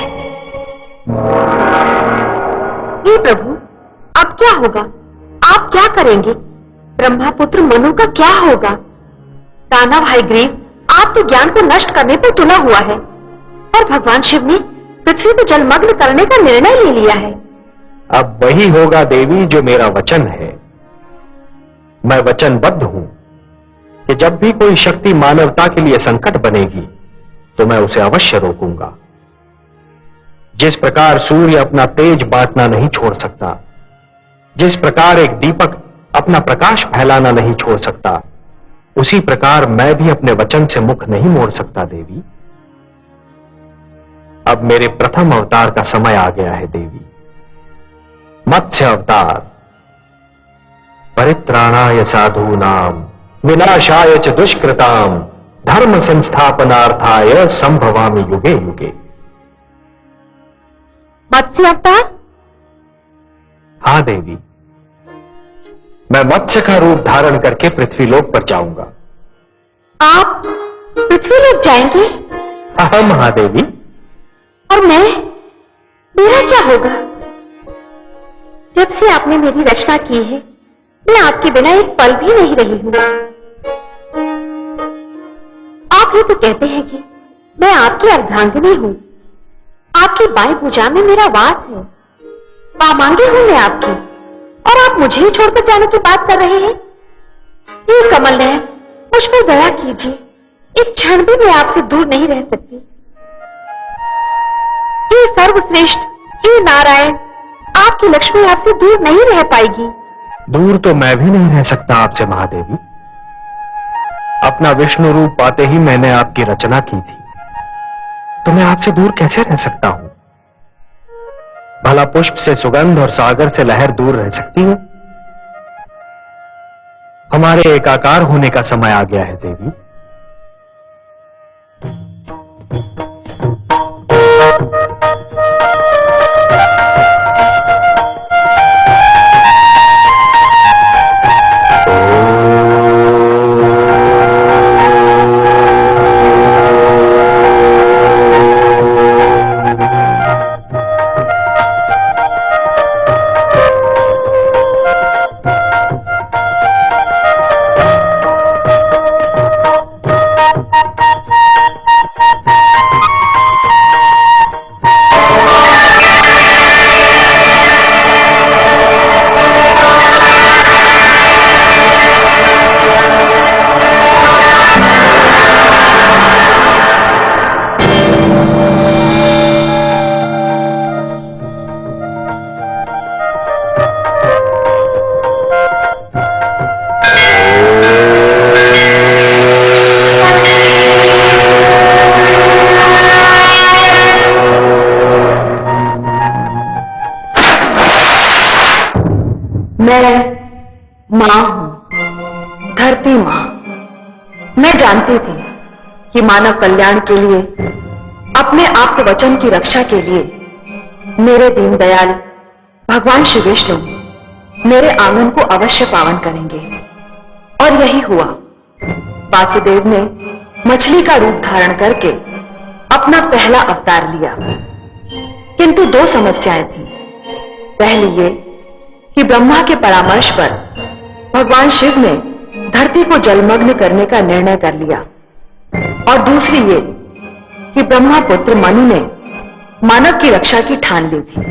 हे प्रभु, अब क्या होगा? आप क्या करेंगे? ब्रह्मापुत्र मनु का क्या होगा? दानव हयग्रीव आपके ज्ञान को नष्ट करने पर तुला हुआ है और भगवान शिव ने पृथ्वी को जलमग्न करने का निर्णय ले लिया है। अब वही होगा देवी जो मेरा वचन है। मैं वचनबद्ध हूं कि जब भी कोई शक्ति मानवता के लिए संकट बनेगी तो मैं उसे अवश्य रोकूंगा। जिस प्रकार सूर्य अपना तेज बांटना नहीं छोड़ सकता, जिस प्रकार एक दीपक अपना प्रकाश फैलाना नहीं छोड़ सकता, उसी प्रकार मैं भी अपने वचन से मुख नहीं मोड़ सकता देवी। अब मेरे प्रथम अवतार का समय आ गया है देवी। मत्स्य अवतार, परित्राणाय साधूनाम विनाशाय च दुष्कृताम धर्म संस्थापनार्थाय संभवामि युगे युगे। मत्स्य अवतार? हाँ देवी, मैं मत्स्य का रूप धारण करके पृथ्वीलोक पर जाऊंगा। आप पृथ्वीलोक जाएंगे? हाँ महादेवी। और मेरा क्या होगा? जब से आपने मेरी रचना की है, मैं आपके बिना एक पल भी नहीं रही हूं। आप ही तो कहते हैं कि मैं आपकी अर्धांगिनी हूं। आपकी बाएं भुजा में मेरा वास है। वामांगी हूं मैं आपकी, और आप मुझे ही छोड़कर जाने की बात कर रहे हैं। ये कमल नयन, मुझ पर दया कीजिए। एक क्षण भी मैं आपसे दूर नहीं रह सकती। ये सर्वश्रेष्ठ, हे नारायण, आपकी लक्ष्मी आपसे दूर नहीं रह पाएगी। दूर तो मैं भी नहीं रह सकता आपसे महादेवी। अपना विष्णु रूप पाते ही मैंने आपकी रचना की थी, तो मैं आपसे दूर कैसे रह सकता हूं? भला पुष्प से सुगंध और सागर से लहर दूर रह सकती है? हमारे एकाकार होने का समय आ गया है देवी। मैं मां हूं, धरती मां। मैं जानती थी कि मानव कल्याण के लिए, अपने आप के वचन की रक्षा के लिए मेरे दीनदयाल भगवान श्री विष्णु मेरे आंगन को अवश्य पावन करेंगे। और यही हुआ। वासुदेव ने मछली का रूप धारण करके अपना पहला अवतार लिया। किंतु दो समस्याएं थी। पहली ये कि ब्रह्मा के परामर्श पर भगवान शिव ने धरती को जलमग्न करने का निर्णय कर लिया, और दूसरी ये कि ब्रह्मा पुत्र मनु ने मानव की रक्षा की ठान ली थी।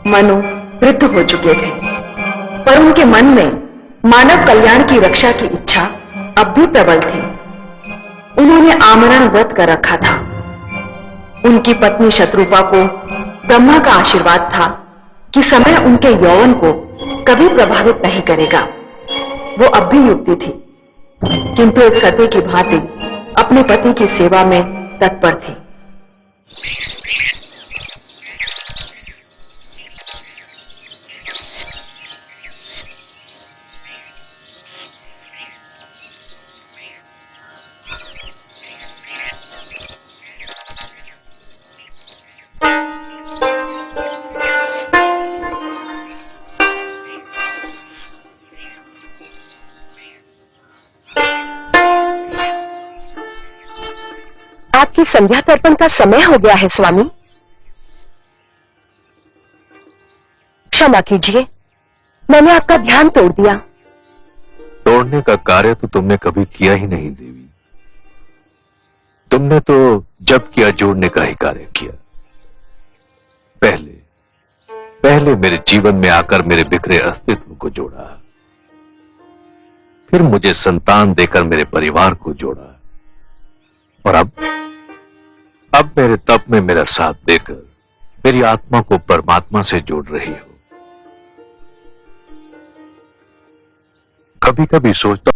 मनु वृद्ध हो चुके थे, पर उनके मन में मानव कल्याण की रक्षा की इच्छा अब भी प्रबल थी। उन्होंने आमरण व्रत कर रखा था। उनकी पत्नी शत्रुपा को ब्रह्मा का आशीर्वाद था कि समय उनके यौवन को कभी प्रभावित नहीं करेगा। वो अब भी युवती थी, किंतु एक सती की भांति अपने पति की सेवा में तत्पर थी। आपकी संध्या तर्पण का समय हो गया है स्वामी। क्षमा कीजिए, मैंने आपका ध्यान तोड़ दिया। तोड़ने का कार्य तो तुमने कभी किया ही नहीं देवी। तुमने तो जब किया जोड़ने का ही कार्य किया। पहले मेरे जीवन में आकर मेरे बिखरे अस्तित्व को जोड़ा, फिर मुझे संतान देकर मेरे परिवार को जोड़ा, और अब मेरे तप में मेरा साथ देकर मेरी आत्मा को परमात्मा से जोड़ रही हो। कभी कभी सोचता